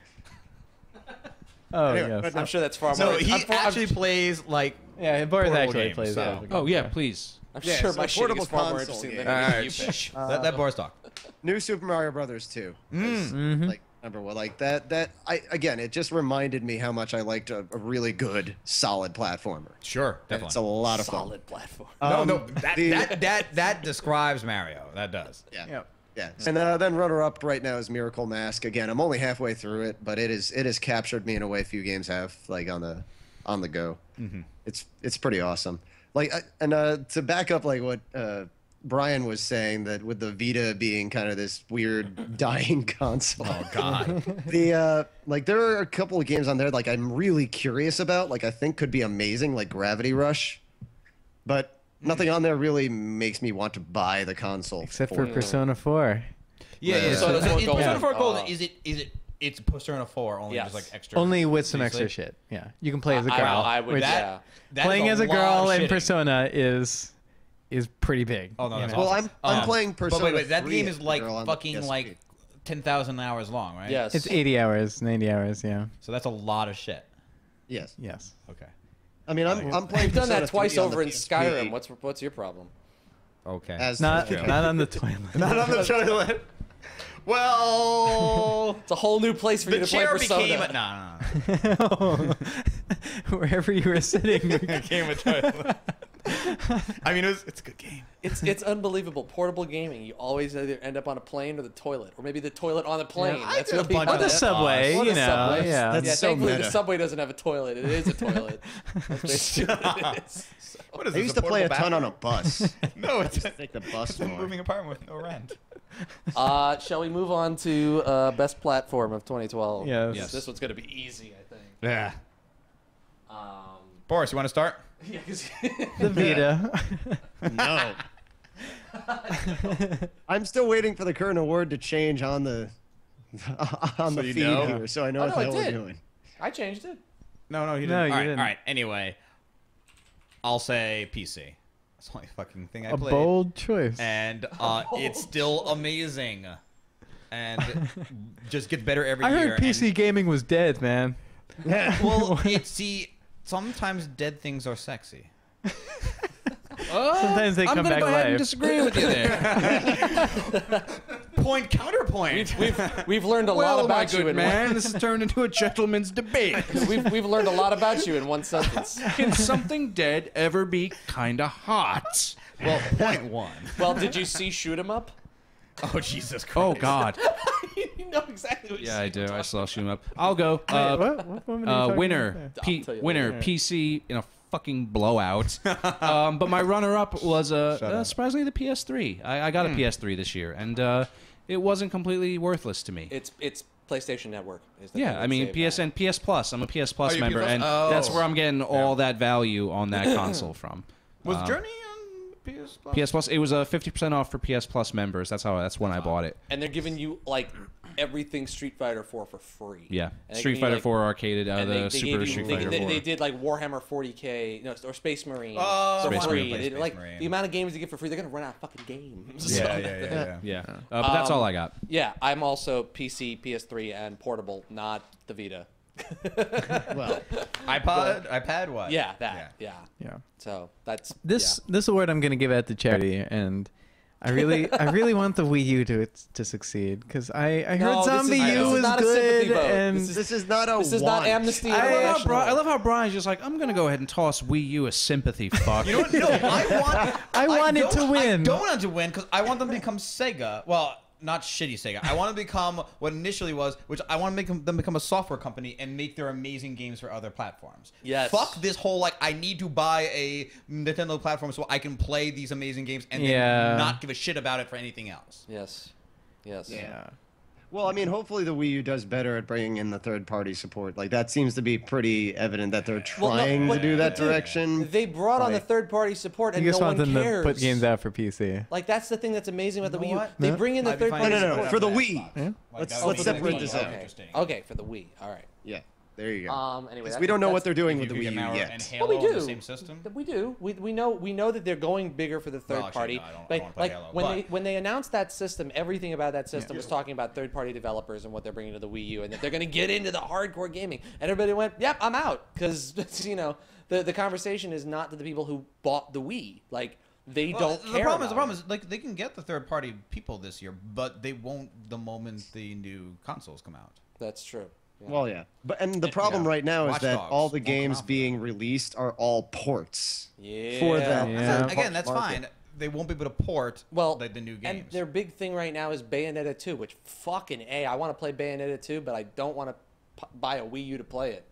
Oh, Anyway, yes. but no. I'm sure that's far So more. he I'm actually plays like. Yeah, Boris portable actually games, plays so- it. Oh yeah, please. I'm Yeah, sure so my shitting portable is far more console interesting game. than All any right, you pitch. let Boris talk. New Super Mario Brothers 2. Mhm. Like number one, like that. It just reminded me how much I liked a really good, solid platformer. Sure, And it's a lot of fun. Solid platform. No, the- that describes Mario. That does. Yeah. Yep. Yeah. And then runner up right now is Miracle Mask. Again, I'm only halfway through it, but it has captured me in a way few games have, like on the go. Mm-hmm. It's pretty awesome. Like to back up like what Brian was saying, that with the Vita being kind of this weird dying console. Oh God. The like there are a couple of games on there like I'm really curious about, like I think could be amazing, like Gravity Rush, but nothing on there really makes me want to buy the console. Except for Persona 4. Yeah. Persona 4 Golden. Persona 4 Golden. Oh. Is it? It's Persona 4 only Yes. just like extra. Only with some Seriously? extra shit. Yeah. You can play as a girl. I would. which- Yeah. That playing is as a lot girl of in shitting. Persona is pretty big. Oh no, you that's know? Well, awesome. I'm playing Persona. But wait, that 3 game as is a like girl on the fucking PS3. like 10,000 hours long, right? Yes. It's 80 hours, 90 hours, yeah. So that's a lot of shit. Yes. Yes. Okay. I mean, I'm playing. You've done Persona that twice 3 on the over in PSP Skyrim. What's your problem? Okay. As Not true. on the toilet. Not on the toilet. Well, It's a whole new place for you the to play chair Persona. became a no. Wherever you were sitting. Became a toilet. I mean, it's a good game. It's unbelievable. Portable gaming. You always either end up on a plane or the toilet, or maybe the toilet on the plane. I That's did a really bunch Or of the that. subway, Or the you know. subway. Yeah. That's Yeah, so thankfully meta. the subway doesn't have a toilet. It is a toilet. That's basically what it is. What is I this, used to play a ton on a bathroom? bus. No, it's Take the bus it's a more. moving apartment with no rent. Shall we move on to best platform of 2012? Yes. Yes. This one's gonna be easy, I think. Yeah. Um, Boris, you want to start? yeah, 'cause The Vita. No. I'm still waiting for the current award to change on the So you feed know? here, so I know Oh, what no, the it hell we're did. doing. I changed it. No, you No, didn't. you all right, didn't. all right. Anyway, I'll say PC. That's the only fucking thing I A played. bold choice. And it's still amazing. And just gets better every I year. heard PC gaming was dead, man. Well, sometimes dead things are sexy. Sometimes they I'm come gonna back go ahead and alive. disagree with you there. Point counterpoint. We've learned a lot Well, my about you good in man, this has turned into a gentleman's debate. we've learned a lot about you in one sentence. Can something dead ever be kinda hot? Well, point one. Well, did you see Shoot 'em Up? Oh Jesus Christ! Oh God. You know exactly what. Yeah, I do. I saw shoot 'em up. I'll go. What woman are you talking Winner. about? I'll tell you Winner. later. PC in a fucking blowout. But my runner-up was surprisingly the PS3. I got a PS3 this year, and it wasn't completely worthless to me. It's PlayStation Network. Is the Yeah, thing I that mean saved that. PS Plus. I'm a PS Plus you member, PS+? and Oh. that's where I'm getting all that value on that console from. Was Journey on PS Plus? PS Plus. It was 50% off for PS Plus members. That's when I bought it. And they're giving you like everything Street Fighter 4 for free. Yeah, And they're Street giving you, Fighter like, 4 arcaded out of and the they Super gave you, Street they, Fighter they, 4. they did like Warhammer 40K, or Space Marine. Oh, for Space free. Marine. They did, like Space Marine. the amount of games they get for free, they're gonna run out of fucking games. Yeah. Yeah, but that's all I got. Yeah, I'm also PC, PS3, and portable, not the Vita. Well, iPad, what? Yeah, that. Yeah. Yeah. So that's This award I'm gonna give out to charity, and I really want the Wii U to succeed, because I heard No, Zombie this U is was not a sympathy good, vote. and this is not a This is not want. Amnesty I International. love how Brian's just like, I'm gonna go ahead and toss Wii U a sympathy fuck. You know what? No, I want it to don't- win. I don't want it to win because I want them to become Sega. Well, not shitty Sega. I want them to become what initially was, which I want to make them become a software company and make their amazing games for other platforms. Yes. Fuck this whole like I need to buy a Nintendo platform so I can play these amazing games and Yeah. then not give a shit about it for anything else. Yes. yeah. Well, I mean, hopefully the Wii U does better at bringing in the third-party support. Like that seems to be pretty evident that they're Well, no, trying but to do that dude, direction. They brought on the Like- third-party support, and You just no want one them cares. to put games out for PC. Like that's the thing that's amazing about the You know Wii U. what? They No? bring in the Might be fine. third-party No, no, no, support. for the That Wii. spot. Yeah. Like, Let's that would be separate really this fucking out. interesting. Okay, for the Wii. All right. Yeah, there you go. Anyway, 'Cause that's- we don't know what that's- they're doing If with the you could Wii get U Mario yet. and Halo Well, we on do. the same system. We do. We know that they're going bigger for the third Well, actually, party. no, I don't like wanna play like Halo, when but- when they announced that system, everything about that system was talking about third party developers and what they're bringing to the Wii U, and that they're going to get into the hardcore gaming. And everybody went, "Yep, I'm out," because the conversation is not to the people who bought the Wii. Like they don't care. The problem about is like they can get the third party people this year, but they won't the moment the new consoles come out. That's true. Yeah. Well, yeah, and the problem right now is Watch that Dogs all the won't come games out for being released are all ports Yeah. for them. Yeah. Again, that's fine. They won't be able to port Well, the new and games. their big thing right now is Bayonetta 2, which fucking A. I want to play Bayonetta 2, but I don't want to buy a Wii U to play it.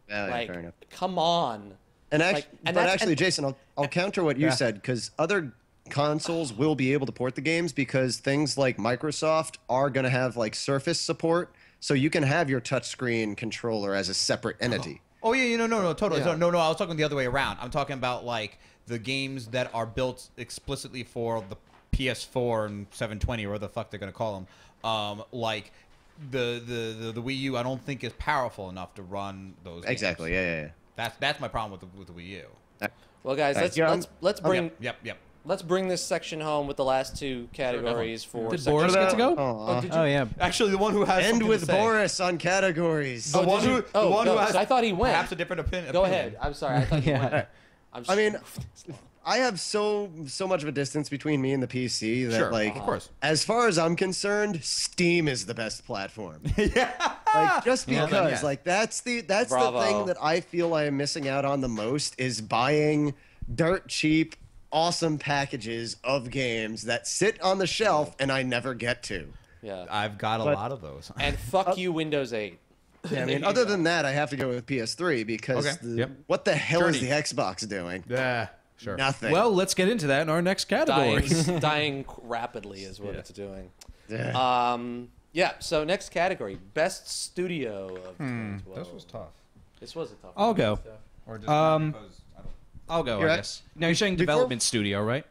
Yeah, Like, fair enough. come on. And Like, and but that's- actually, and- Jason, I'll counter what you Yeah. said because other consoles will be able to port the games because things like Microsoft are going to have like Surface support, so you can have your touchscreen controller as a separate entity. Oh yeah, no, totally. Yeah. No, I was talking the other way around. I'm talking about like the games that are built explicitly for the PS4 and 720 or what the fuck they're gonna call them. Like the Wii U, I don't think is powerful enough to run those. Games. Exactly. Yeah. That's my problem with the Wii U. Well, guys, All right, let's bring Yep. let's bring this section home with the last two categories for. Did section- Boris get to go? Oh, did you? Oh yeah. Actually, the one who has End something with to say. Boris on categories. The one did you- who, oh, the one no, who has. so I thought he went. Perhaps a different opinion. Go ahead. I'm sorry. I thought you Yeah. went. I mean, I have so much of a distance between me and the PC that Sure, like of course. as far as I'm concerned, Steam is the best platform. Yeah. Like just Well, because then, yeah. like that's the Bravo. thing that I feel I am missing out on the most is buying dirt cheap awesome packages of games that sit on the shelf and I never get to. Yeah. I've got a But- lot of those. And fuck you, Windows 8. Yeah, I mean, other than that, I have to go with PS3 because Okay. Yep. what the hell is Journey. the Xbox doing? Yeah. Sure. Nothing. Well, let's get into that in our next category. dying rapidly is what it's doing. Yeah. Yeah. So next category, best studio of 2012. This was tough. This was a tough. I'll one. go. Or just Um, because I don't. I'll go, You're I right. guess. Now, you're saying Before- development studio, right?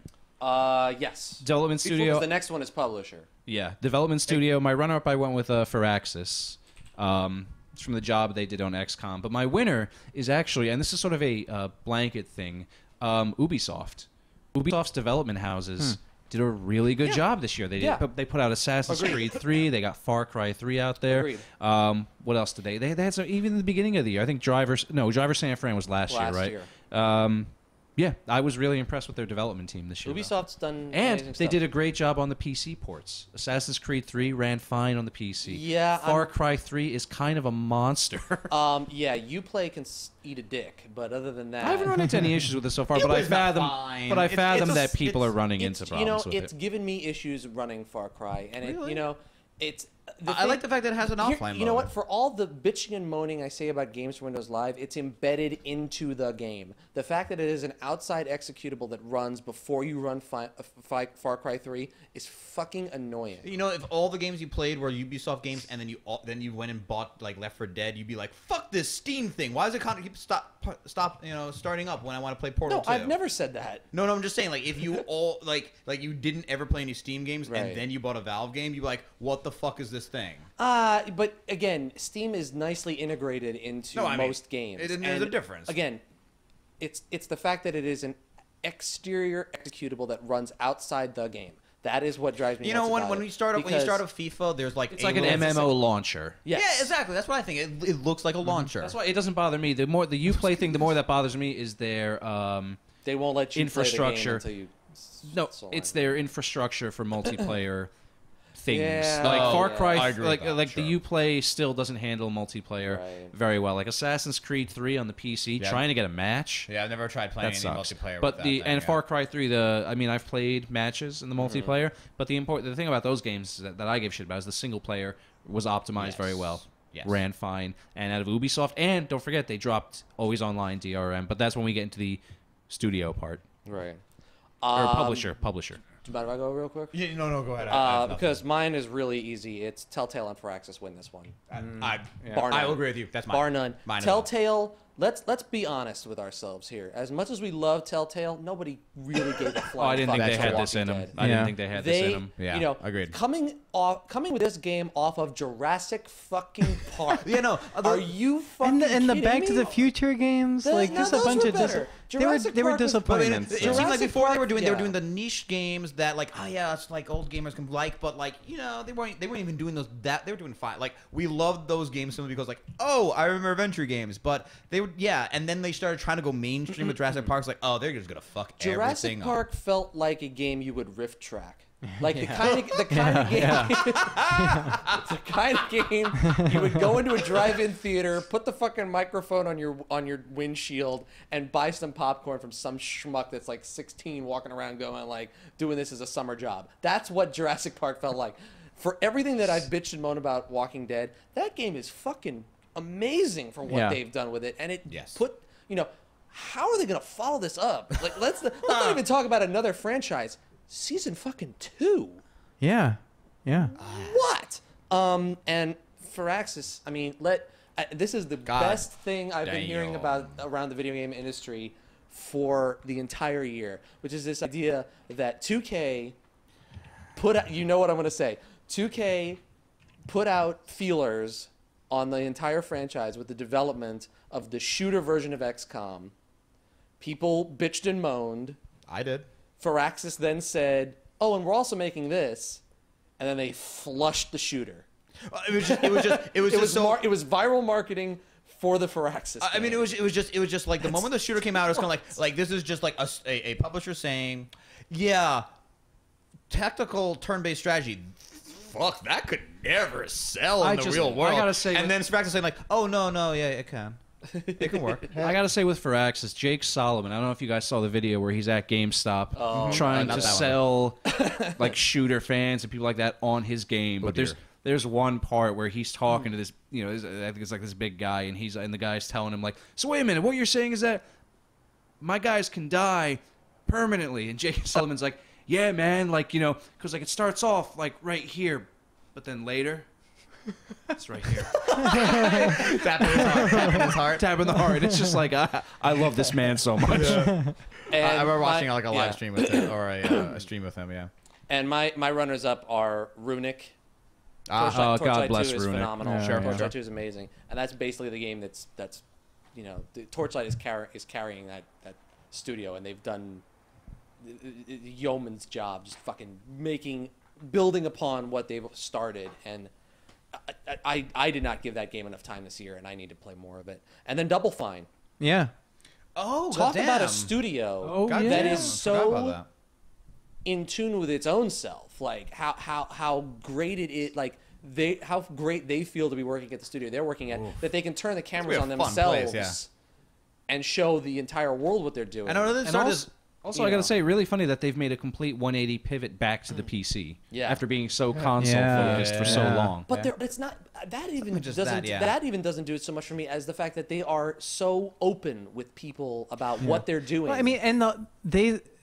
Yes. Development Because studio. the next one is publisher. Yeah, development studio. My runner-up, I went with Firaxis. It's from the job they did on XCOM. But my winner is actually, and this is sort of a blanket thing, Ubisoft. Ubisoft's development houses did a really good job this year. They did. Yeah. They put out Assassin's Creed 3. They got Far Cry 3 out there. Agreed. What else did they? They had some even in the beginning of the year. I think Driver San Fran was last year, Last right? year. Yeah, I was really impressed with their development team this year. Ubisoft's done and amazing they stuff. did a great job on the PC ports. Assassin's Creed 3 ran fine on the PC. Yeah, Far Cry 3 is kind of a monster. Yeah, Uplay can eat a dick, but other than that, I haven't run into any issues with it so far, but I fathom that people are running into problems with it's given me issues running Far Cry, and Really? it's. I like the fact that it has an offline mode. You know what? For all the bitching and moaning I say about games for Windows Live, it's embedded into the game. The fact that it is an outside executable that runs before you run Far Cry 3 is fucking annoying. You know, if all the games you played were Ubisoft games, and then you went and bought like Left 4 Dead, you'd be like, "Fuck this Steam thing! Why does it keep stop starting up when I want to play Portal 2?" No, I've never said that. No, I'm just saying, like, if you all like you didn't ever play any Steam games, Right. and then you bought a Valve game, you'd be like, "What the fuck is this thing?" But again, Steam is nicely integrated into most games. There's a difference. Again, it's the fact that it is an exterior executable that runs outside the game. That is what drives me nuts. You know, about when it. you start up FIFA, there's like It's like an MMO launcher. Yes. Yeah, exactly. That's what I think. It looks like a launcher. That's why it doesn't bother me. The more the Uplay thing, the more that bothers me is their They won't let you infrastructure. play the game No, until it's their infrastructure for multiplayer things. Yeah. Like Far yeah. Cry, I agree with that, like sure. the Uplay still doesn't handle multiplayer Right. very well. Like Assassin's Creed 3 on the PC, Yeah. trying to get a match. Yeah, I've never tried playing That any sucks. multiplayer. But with the that thing, and yeah. Far Cry 3, I've played matches in the multiplayer. But the thing about those games that I give shit about is the single player was optimized very well. Yes. Ran fine. And out of Ubisoft, and don't forget they dropped Always Online DRM. But that's when we get into the studio part Right. or publisher. Do you mind if I go real quick? Yeah, no, go ahead. Because mine is really easy. It's Telltale and Firaxis win this one. Bar I will none. agree with you. That's mine. Bar none. Mine as well. Telltale. Let's be honest with ourselves here. As much as we love Telltale, nobody really gave a Oh, flying I didn't think fuck they to had Walking this in them. Dead. I didn't Yeah. think they had this in them. Yeah, you know, agreed. coming with this game off of Jurassic fucking Park. Yeah, no, Are you fucking And the kidding Back to me? the Future games, The- like no, just a those bunch were of better. they were Jurassic they were Park was- disappointments. It seemed like Jurassic before they were Park, doing the niche games that like, oh yeah, it's like old gamers can like, but like, you know, they weren't even doing those they were doing fine. Like we loved those games simply because like, oh, I remember adventure games, but they would and then they started trying to go mainstream with Jurassic Park. It's like, oh, they're just gonna fuck Jurassic everything Park up. felt like a game you would riff track. Like the kind of game, the kind of game you would go into a drive-in theater, put the fucking microphone on your windshield, and buy some popcorn from some schmuck that's like 16 walking around going like doing this as a summer job. That's what Jurassic Park felt like. For everything that I've bitched and moaned about Walking Dead, that game is fucking amazing for what they've done with it, and it put how are they gonna follow this up? Like let's not even talk about another franchise. Season fucking 2. Yeah. What? And Firaxis, I mean, this is the best thing I've been hearing about around the video game industry for the entire year, which is this idea that 2K put out, you know what I'm going to say, 2K put out feelers on the entire franchise with the development of the shooter version of XCOM. People bitched and moaned. I did. Firaxis then said, "Oh, and we're also making this," and then they flushed the shooter. It was viral marketing for the Firaxis. I mean, it was just like the moment the shooter came out, it was kind of like this is just like a publisher saying, yeah, tactical turn-based strategy. Fuck, that could never sell in the real world. I gotta say, and then Firaxis saying like, oh no, yeah, it can. It can work. I gotta say with Firaxis, Jake Solomon. I don't know if you guys saw the video where he's at GameStop trying to sell like shooter fans and people like that on his game. But there's one part where he's talking to this, I think it's like this big guy, and the guy's telling him like, so wait a minute, what you're saying is that my guys can die permanently, and Jake Solomon's like, yeah, man, like because like it starts off like right here, but then later. It's right here. Tapping his heart. Tapping the heart. It's just like I love this man so much. And I remember watching like a live stream with him, or a stream with him. Yeah. And my runners-up are Runic. God Torchlight bless 2 is Runic. phenomenal. Sure. Torchlight 2 is amazing, and that's basically the game that's the Torchlight is carrying that studio, and they've done yeoman's job, just fucking building upon what they've started. And I did not give that game enough time this year, and I need to play more of it. And then Double Fine. Yeah. Oh, talk goddamn. about a studio God that damn. is I forgot about so that. in tune with its own self. Like how great it is. Like how great they feel to be working at the studio they're working at. That they can turn the cameras a on fun themselves place, and show the entire world what they're doing. I know this And started. also, I got to say, really funny that they've made a complete 180 pivot back to the PC Yeah. after being so console Yeah. focused for so Yeah. long. But it's not that even just doesn't that, yeah. that even doesn't do it so much for me as the fact that they are so open with people about what they're doing. Well, I mean, and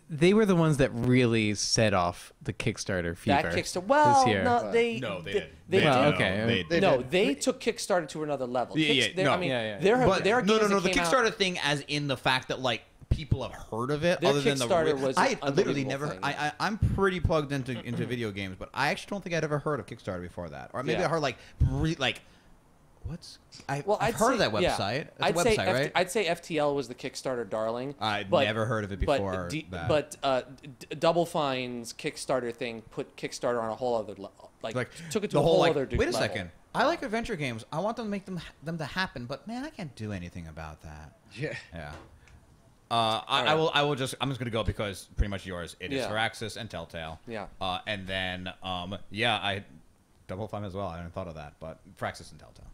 they were the ones that really set off the Kickstarter fever. that Kickstarter. Well, this year. no, they No, they didn't. They Well, did. okay. They took Kickstarter to another level. Yeah, no. I mean, Yeah. there have But there are no, games no, that the came out- Kickstarter thing, as in the fact that like people have heard of it. Their other than Kickstarter the was I an literally unbelievable never. thing. I'm pretty plugged into video games, but I actually don't think I'd ever heard of Kickstarter before that, or maybe Yeah. I heard like what's I've I'd heard of say- that website. yeah. It's I'd a say website, right? I'd say FTL was the Kickstarter darling. I'd but- never heard of it before that. But Double Fine's Kickstarter thing put Kickstarter on a whole other level. Like took it to the a whole whole like, other wait a level. second. I like adventure games. I want them to make them to happen, but man, I can't do anything about that. Yeah. Yeah. I will just. I'm just gonna go because pretty much yours. It is Yeah. Firaxis and Telltale. Yeah. And then I Double Fine as well. I hadn't thought of that, but Firaxis and Telltale.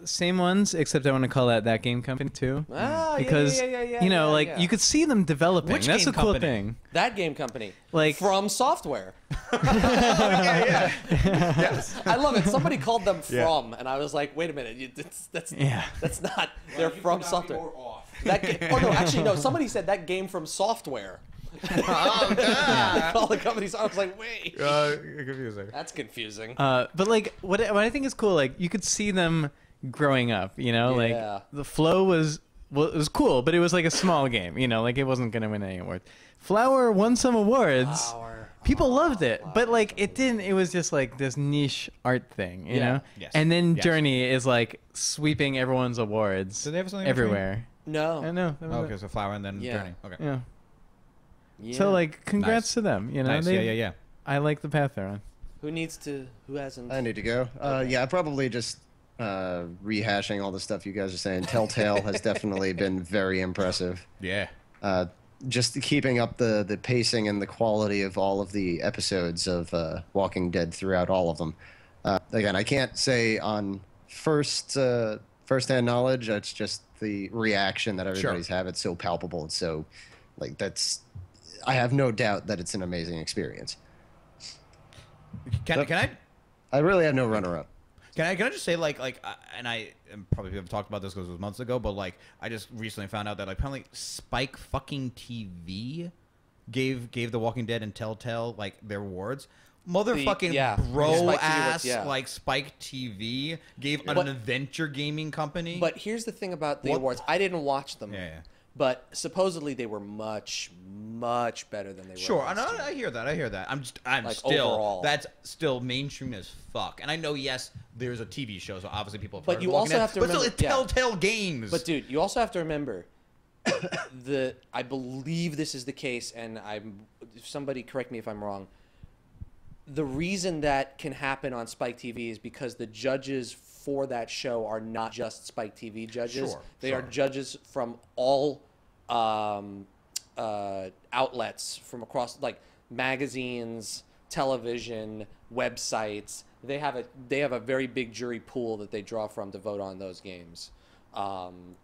Same ones, except I want to call that game company too. Ah, Because yeah, you know, like yeah. you could see them developing. Which That's game a cool company? thing. That game company, Like- From Software. Yeah. Yes. I love it. Somebody called them From, and I was like, wait a minute, that's not. They're From Software. That oh no, actually no. Somebody said that game from Software. Oh God. All the companies. I was like, wait, Confusing. that's confusing. But like what I think is cool, like you could see them growing up. You know, Yeah. like the Flow was it was cool, but it was like a small game. You know, like it wasn't gonna win any awards. Flower won some awards. People loved it, but like it didn't. It was just like this niche art thing, you know. Yes. And then Yes. Journey is like sweeping everyone's awards Did they have something everywhere. No. I know. That was Oh, it. okay, so Flower and then Yeah. Journey. Okay. Yeah. Yeah. So like, congrats Nice. to them. You know, Nice. they- Yeah. I like the path they're on. Who hasn't? I need to go. Yeah, probably just rehashing all the stuff you guys are saying. Telltale has definitely been very impressive. Yeah. Just keeping up the pacing and the quality of all of the episodes of Walking Dead throughout all of them. Again, I can't say on first-hand knowledge. It's just the reaction that everybody's have. It's so palpable. It's so like that's. I have no doubt that it's an amazing experience. Can I? I really have no runner-up. Can I just say and I probably have talked about this because it was months ago, but like I just recently found out that like apparently Spike fucking TV gave The Walking Dead and Telltale like their awards. Motherfucking yeah. bro Spike TV ass was- yeah. like Spike TV gave But- an adventure gaming company. But here's the thing about the What? awards. I didn't watch them. Yeah. But supposedly they were much, much better than they were. Sure, last year. I hear that. I hear that. I'm Like, still overall. that's still mainstream as fuck. And I know, yes, there's a TV show, so obviously people have But heard you of Walking also Dead, have to but still, remember- it's yeah. Telltale Games. But dude, you also have to remember I believe this is the case, and somebody correct me if I'm wrong. The reason that can happen on Spike TV is because the judges for that show are not just Spike TV judges. Sure, they sure. are judges from all outlets from across, like magazines, television, websites. They have a very big jury pool that they draw from to vote on those games. And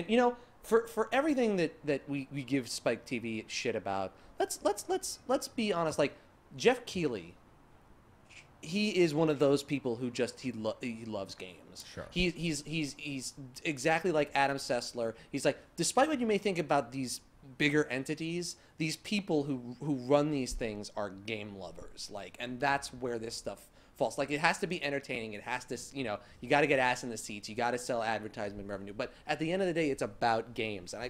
you know, for everything that we give Spike TV shit about, let's be honest. Like Jeff Keighley, he is one of those people who just he loves games. Sure. He's exactly like Adam Sessler. He's like, despite what you may think about these bigger entities, these people who run these things are game lovers. Like, and that's where this stuff falls. Like, it has to be entertaining. It has to, you know, you got to get ass in the seats. You got to sell advertisement revenue. But at the end of the day, it's about games. And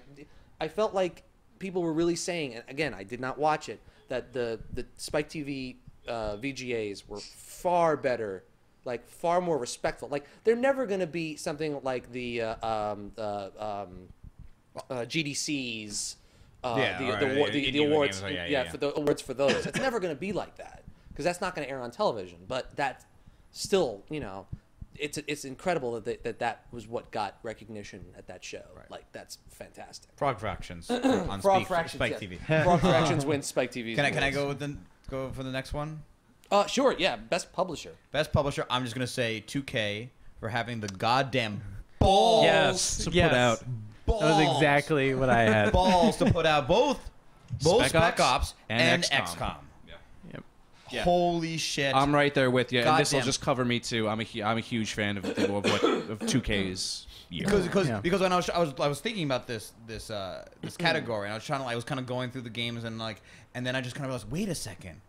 I felt like people were really saying, and again, I did not watch it, that the Spike TV VGAs were far better, like far more respectful. Like, they're never going to be something like the GDCs, the awards, for the awards for those. It's never going to be like that because that's not going to air on television. But that's still, you know, it's incredible that was what got recognition at that show. Right. Like that's fantastic. Frog Fractions on Frog Spike, Fractions, Spike yes. TV. Frog Fractions wins Spike TV's. Can I awards. go for the next one? Sure. Yeah. Best publisher. Best publisher. I'm just gonna say 2K for having the goddamn balls. Yes. To Yes. put out. Balls. That was exactly what I had. balls to put out both Spec Ops and XCOM. XCOM. Yep. Yeah. Holy shit! I'm right there with you, and this will Goddamn. just cover me too. I'm a huge fan of 2K's year. Because when I was thinking about this category, and I was kind of going through the games and then I just kind of realized, wait a second,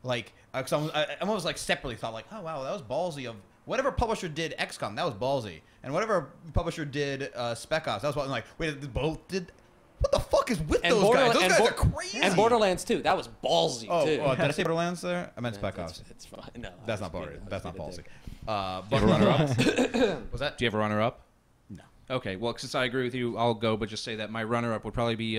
like, cause I almost like separately thought like, oh wow, that was ballsy of whatever publisher did XCOM, that was ballsy, and whatever publisher did Spec Ops, that was I'm like, wait, they both did. What the fuck is with those guys? Those guys are crazy. And Borderlands 2, that was ballsy too. Oh, did I say Borderlands there? I meant Spec Ops. It's fine. No, That's I not was ballsy. being- I That's was not being a ballsy. dick. Do you have a runner-up? Was that? Do you have a runner-up? No. Okay, well, since I agree with you, I'll go, but just say that my runner-up would probably be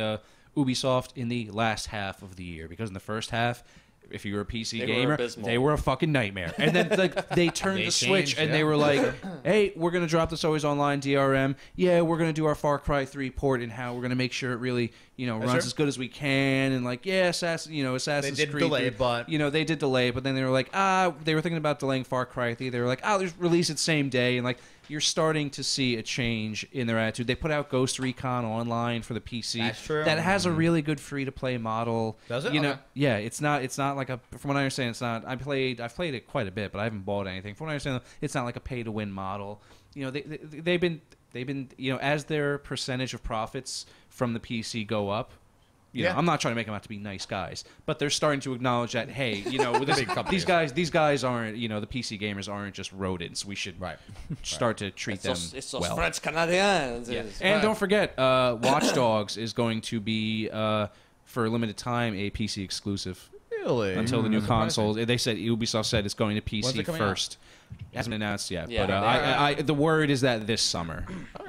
Ubisoft in the last half of the year, because in the first half, if you were a PC They were gamer, abysmal. they were a fucking nightmare. And then they turned They the switch, changed, and yeah. they were like, hey, we're going to drop this Always Online DRM. Yeah, we're going to do our Far Cry 3 port, and how we're going to make sure it really, runs sure. as good as we can. And Assassin's They did Creed. delay, but They did delay, but then they were like, they were thinking about delaying Far Cry 3. They were like, just release it same day. And you're starting to see a change in their attitude. They put out Ghost Recon Online for the PC. That's true. That has a really good free-to-play model. Does it? Okay. Okay. Yeah, it's not like from what I understand, it's not. I've played it quite a bit, but I haven't bought anything. From what I understand, it's not like a pay-to-win model. They've been as their percentage of profits from the PC go up. Yeah. I'm not trying to make them out to be nice guys, but they're starting to acknowledge that, hey, Big companies. these guys aren't, the PC gamers aren't just rodents. We should start to treat them It's well. French Canadiens. Yeah. And don't forget, Watch Dogs is going to be for a limited time a PC exclusive really until the new console. They said Ubisoft said it's going to When's PC it coming first. It hasn't announced yet, Yeah. but the word is that this summer.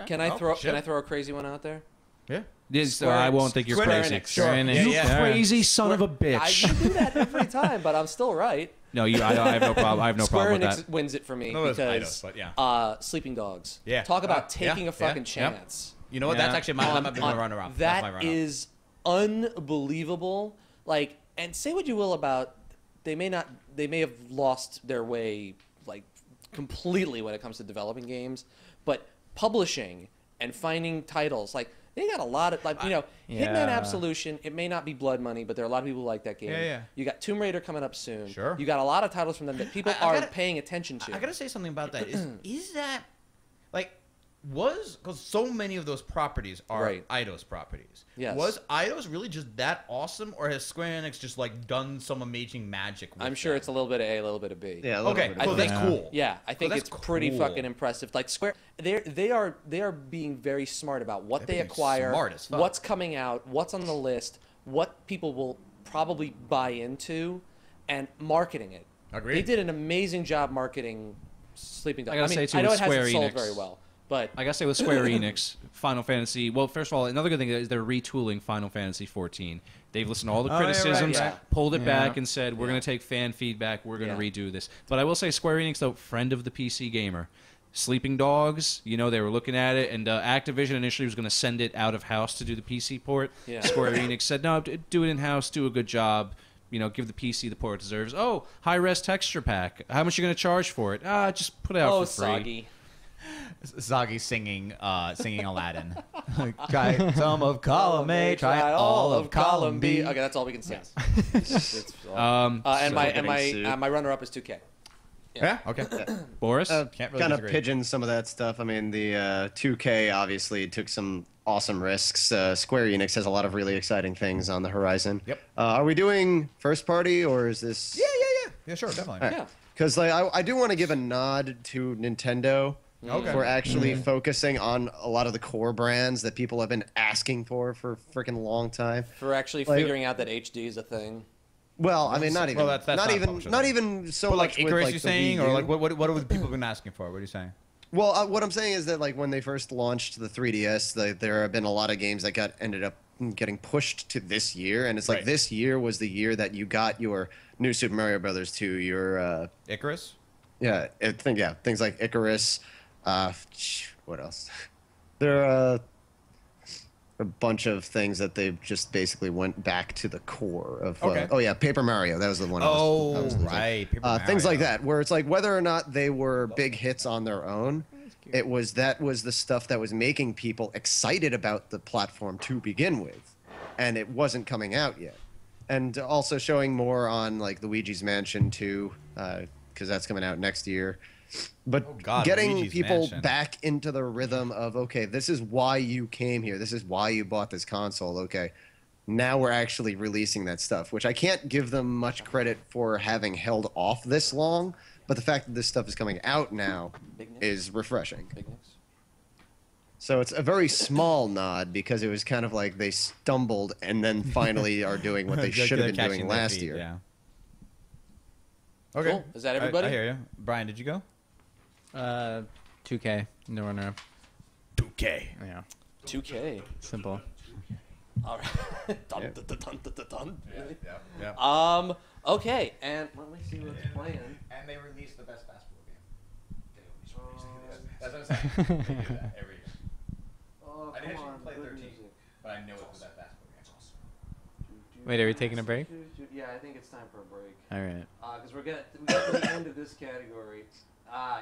Can I throw a crazy one out there? Yeah. I won't think you're Square crazy. Enix. Square Enix. You Yeah. crazy son of a I bitch. do that every time, but I'm still right. No, I have no problem. I have no Square problem with Enix that. wins it for me No, it's because Eidos, but yeah. Sleeping Dogs. Yeah. Talk about Yeah, taking a yeah, fucking yeah. chance. You know what? Yeah. That's actually that might be my runner-up. That's my That runner-up. is unbelievable. And say what you will about they may have lost their way completely when it comes to developing games, but publishing and finding titles they got a lot of Hitman Yeah. Absolution. It may not be blood money, but there are a lot of people who like that game. Yeah, yeah. You got Tomb Raider coming up soon. Sure. You got a lot of titles from them that people I are gotta- paying attention to. I gotta say something about that. Is that because so many of those properties are Right. Eidos properties. Yes. Was Eidos really just that awesome, or has Square Enix just done some amazing magic with I'm sure them? it's a little bit of A, a little bit of B. Yeah. A little Okay, bit of so both. that's Yeah. cool. Yeah, I think that's it's pretty cool. fucking impressive. Square, they are being very smart about what They're they being acquire, smart as fuck. what's coming out, what's on the list, what people will probably buy into, and marketing it. Agreed. They did an amazing job marketing Sleeping Dogs. I gotta say, too, I know with it hasn't Square sold Enix. very well, but I gotta say with Square Enix, Final Fantasy. Well, first of all, another good thing is they're retooling Final Fantasy 14. They've listened to all the Oh, yeah, right, criticisms, yeah. pulled it back, Yeah. and said we're Yeah. gonna take fan feedback. We're gonna Yeah. redo this. But I will say, Square Enix, though, friend of the PC gamer. Sleeping Dogs, they were looking at it, and Activision initially was going to send it out of house to do the PC port. Yeah. Square Enix said, no, do it in house, do a good job. Give the PC the port it deserves. Oh, high res texture pack. How much are you going to charge for it? Just put it out for free. soggy. Zoggy singing Aladdin. Try some of column A, try all of column B. Okay, that's all we can say. Um, And my getting sued. my runner-up is 2K. Yeah. Okay. Boris? Can't really Kind of disagree. pigeon some of that stuff. I mean, the 2K obviously took some awesome risks. Square Enix has a lot of really exciting things on the horizon. Yep. Are we doing first party or is this? Yeah, sure, definitely. All right. Yeah. Because I do want to give a nod to Nintendo Okay. for actually focusing on a lot of the core brands that people have been asking for a freaking long time. For actually Like- figuring out that HD is a thing. Well, I mean, not even, Well, that's not not even, publisher, not though. even so But much with Icarus, like you're the saying, Wii or U. what have the people been asking for? What are you saying? Well, what I'm saying is that like when they first launched the 3DS, there have been a lot of games that ended up getting pushed to this year, and it's like Right. this year was the year that you got your new Super Mario Brothers 2, your Icarus? Yeah, things like Icarus. What else? There are a bunch of things that they just basically went back to the core of. Okay. Paper Mario. That was the one. Right. Paper Things like Mario. that, where it's like whether or not they were big hits on their own, that was the stuff that was making people excited about the platform to begin with, and it wasn't coming out yet. And also showing more on like Luigi's Mansion 2, because that's coming out next year. But getting Luigi's people Mansion. back into the rhythm of, okay, this is why you came here. This is why you bought this console. Okay, now we're actually releasing that stuff, which I can't give them much credit for having held off this long. But the fact that this stuff is coming out now is refreshing. So it's a very small nod because it was kind of like they stumbled and then finally are doing what they should have been doing last year. Yeah. Okay. Cool. Is that everybody? I hear you. Brian, did you go? 2K, no runner-up. 2K. Yeah, 2K. simple. All right. Dun, dun, dun, dun, dun, dun, dun. Really? Yeah. Okay, and let me see what's playing. And they released the best basketball game. That's what I'm saying. They do that every year. Oh, I didn't come actually on, play good 13, music. but I know it was that basketball game. Wait, are we taking a break? Yeah, I think it's time for a break. All right. Because we get to the end of this category.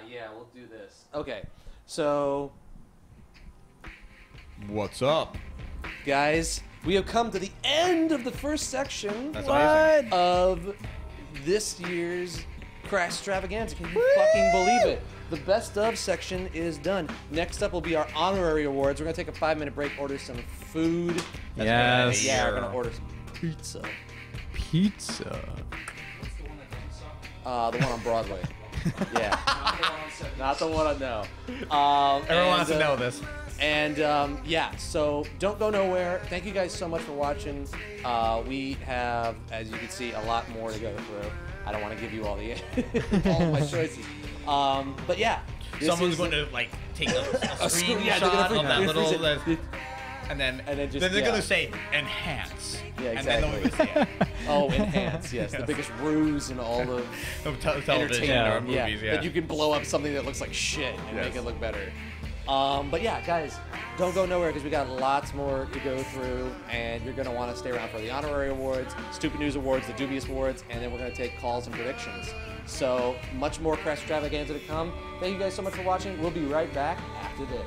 Yeah, we'll do this. Okay, so What's up? guys, we have come to the end of the first section That's amazing. of this year's Crashstravaganza. Can you fucking believe it? The best of section is done. Next up will be our honorary awards. We're gonna take a 5-minute break, order some food. Yes. Yeah, we're gonna order some pizza. Pizza. The one on Broadway. Yeah. Not the one I know. Everyone wants to know this. And yeah, so don't go nowhere. Thank you guys so much for watching. We have, as you can see, a lot more to go through. I don't want to give you all the all of my choices. But yeah, Someone's going to like take a screenshot yeah, they're gonna of that freeze little, it. and then just, they're yeah. going to say enhance. Yeah, And then exactly. they'll say it. Oh, enhance, yes, the biggest ruse in all of Television entertainment. or movies, yeah. That you can blow up something that looks like shit and make it look better. But yeah, guys, don't go nowhere because we got lots more to go through, and you're gonna want to stay around for the honorary awards, stupid news awards, the dubious awards, and then we're gonna take calls and predictions. So much more Crashstravaganza to come. Thank you guys so much for watching. We'll be right back after this.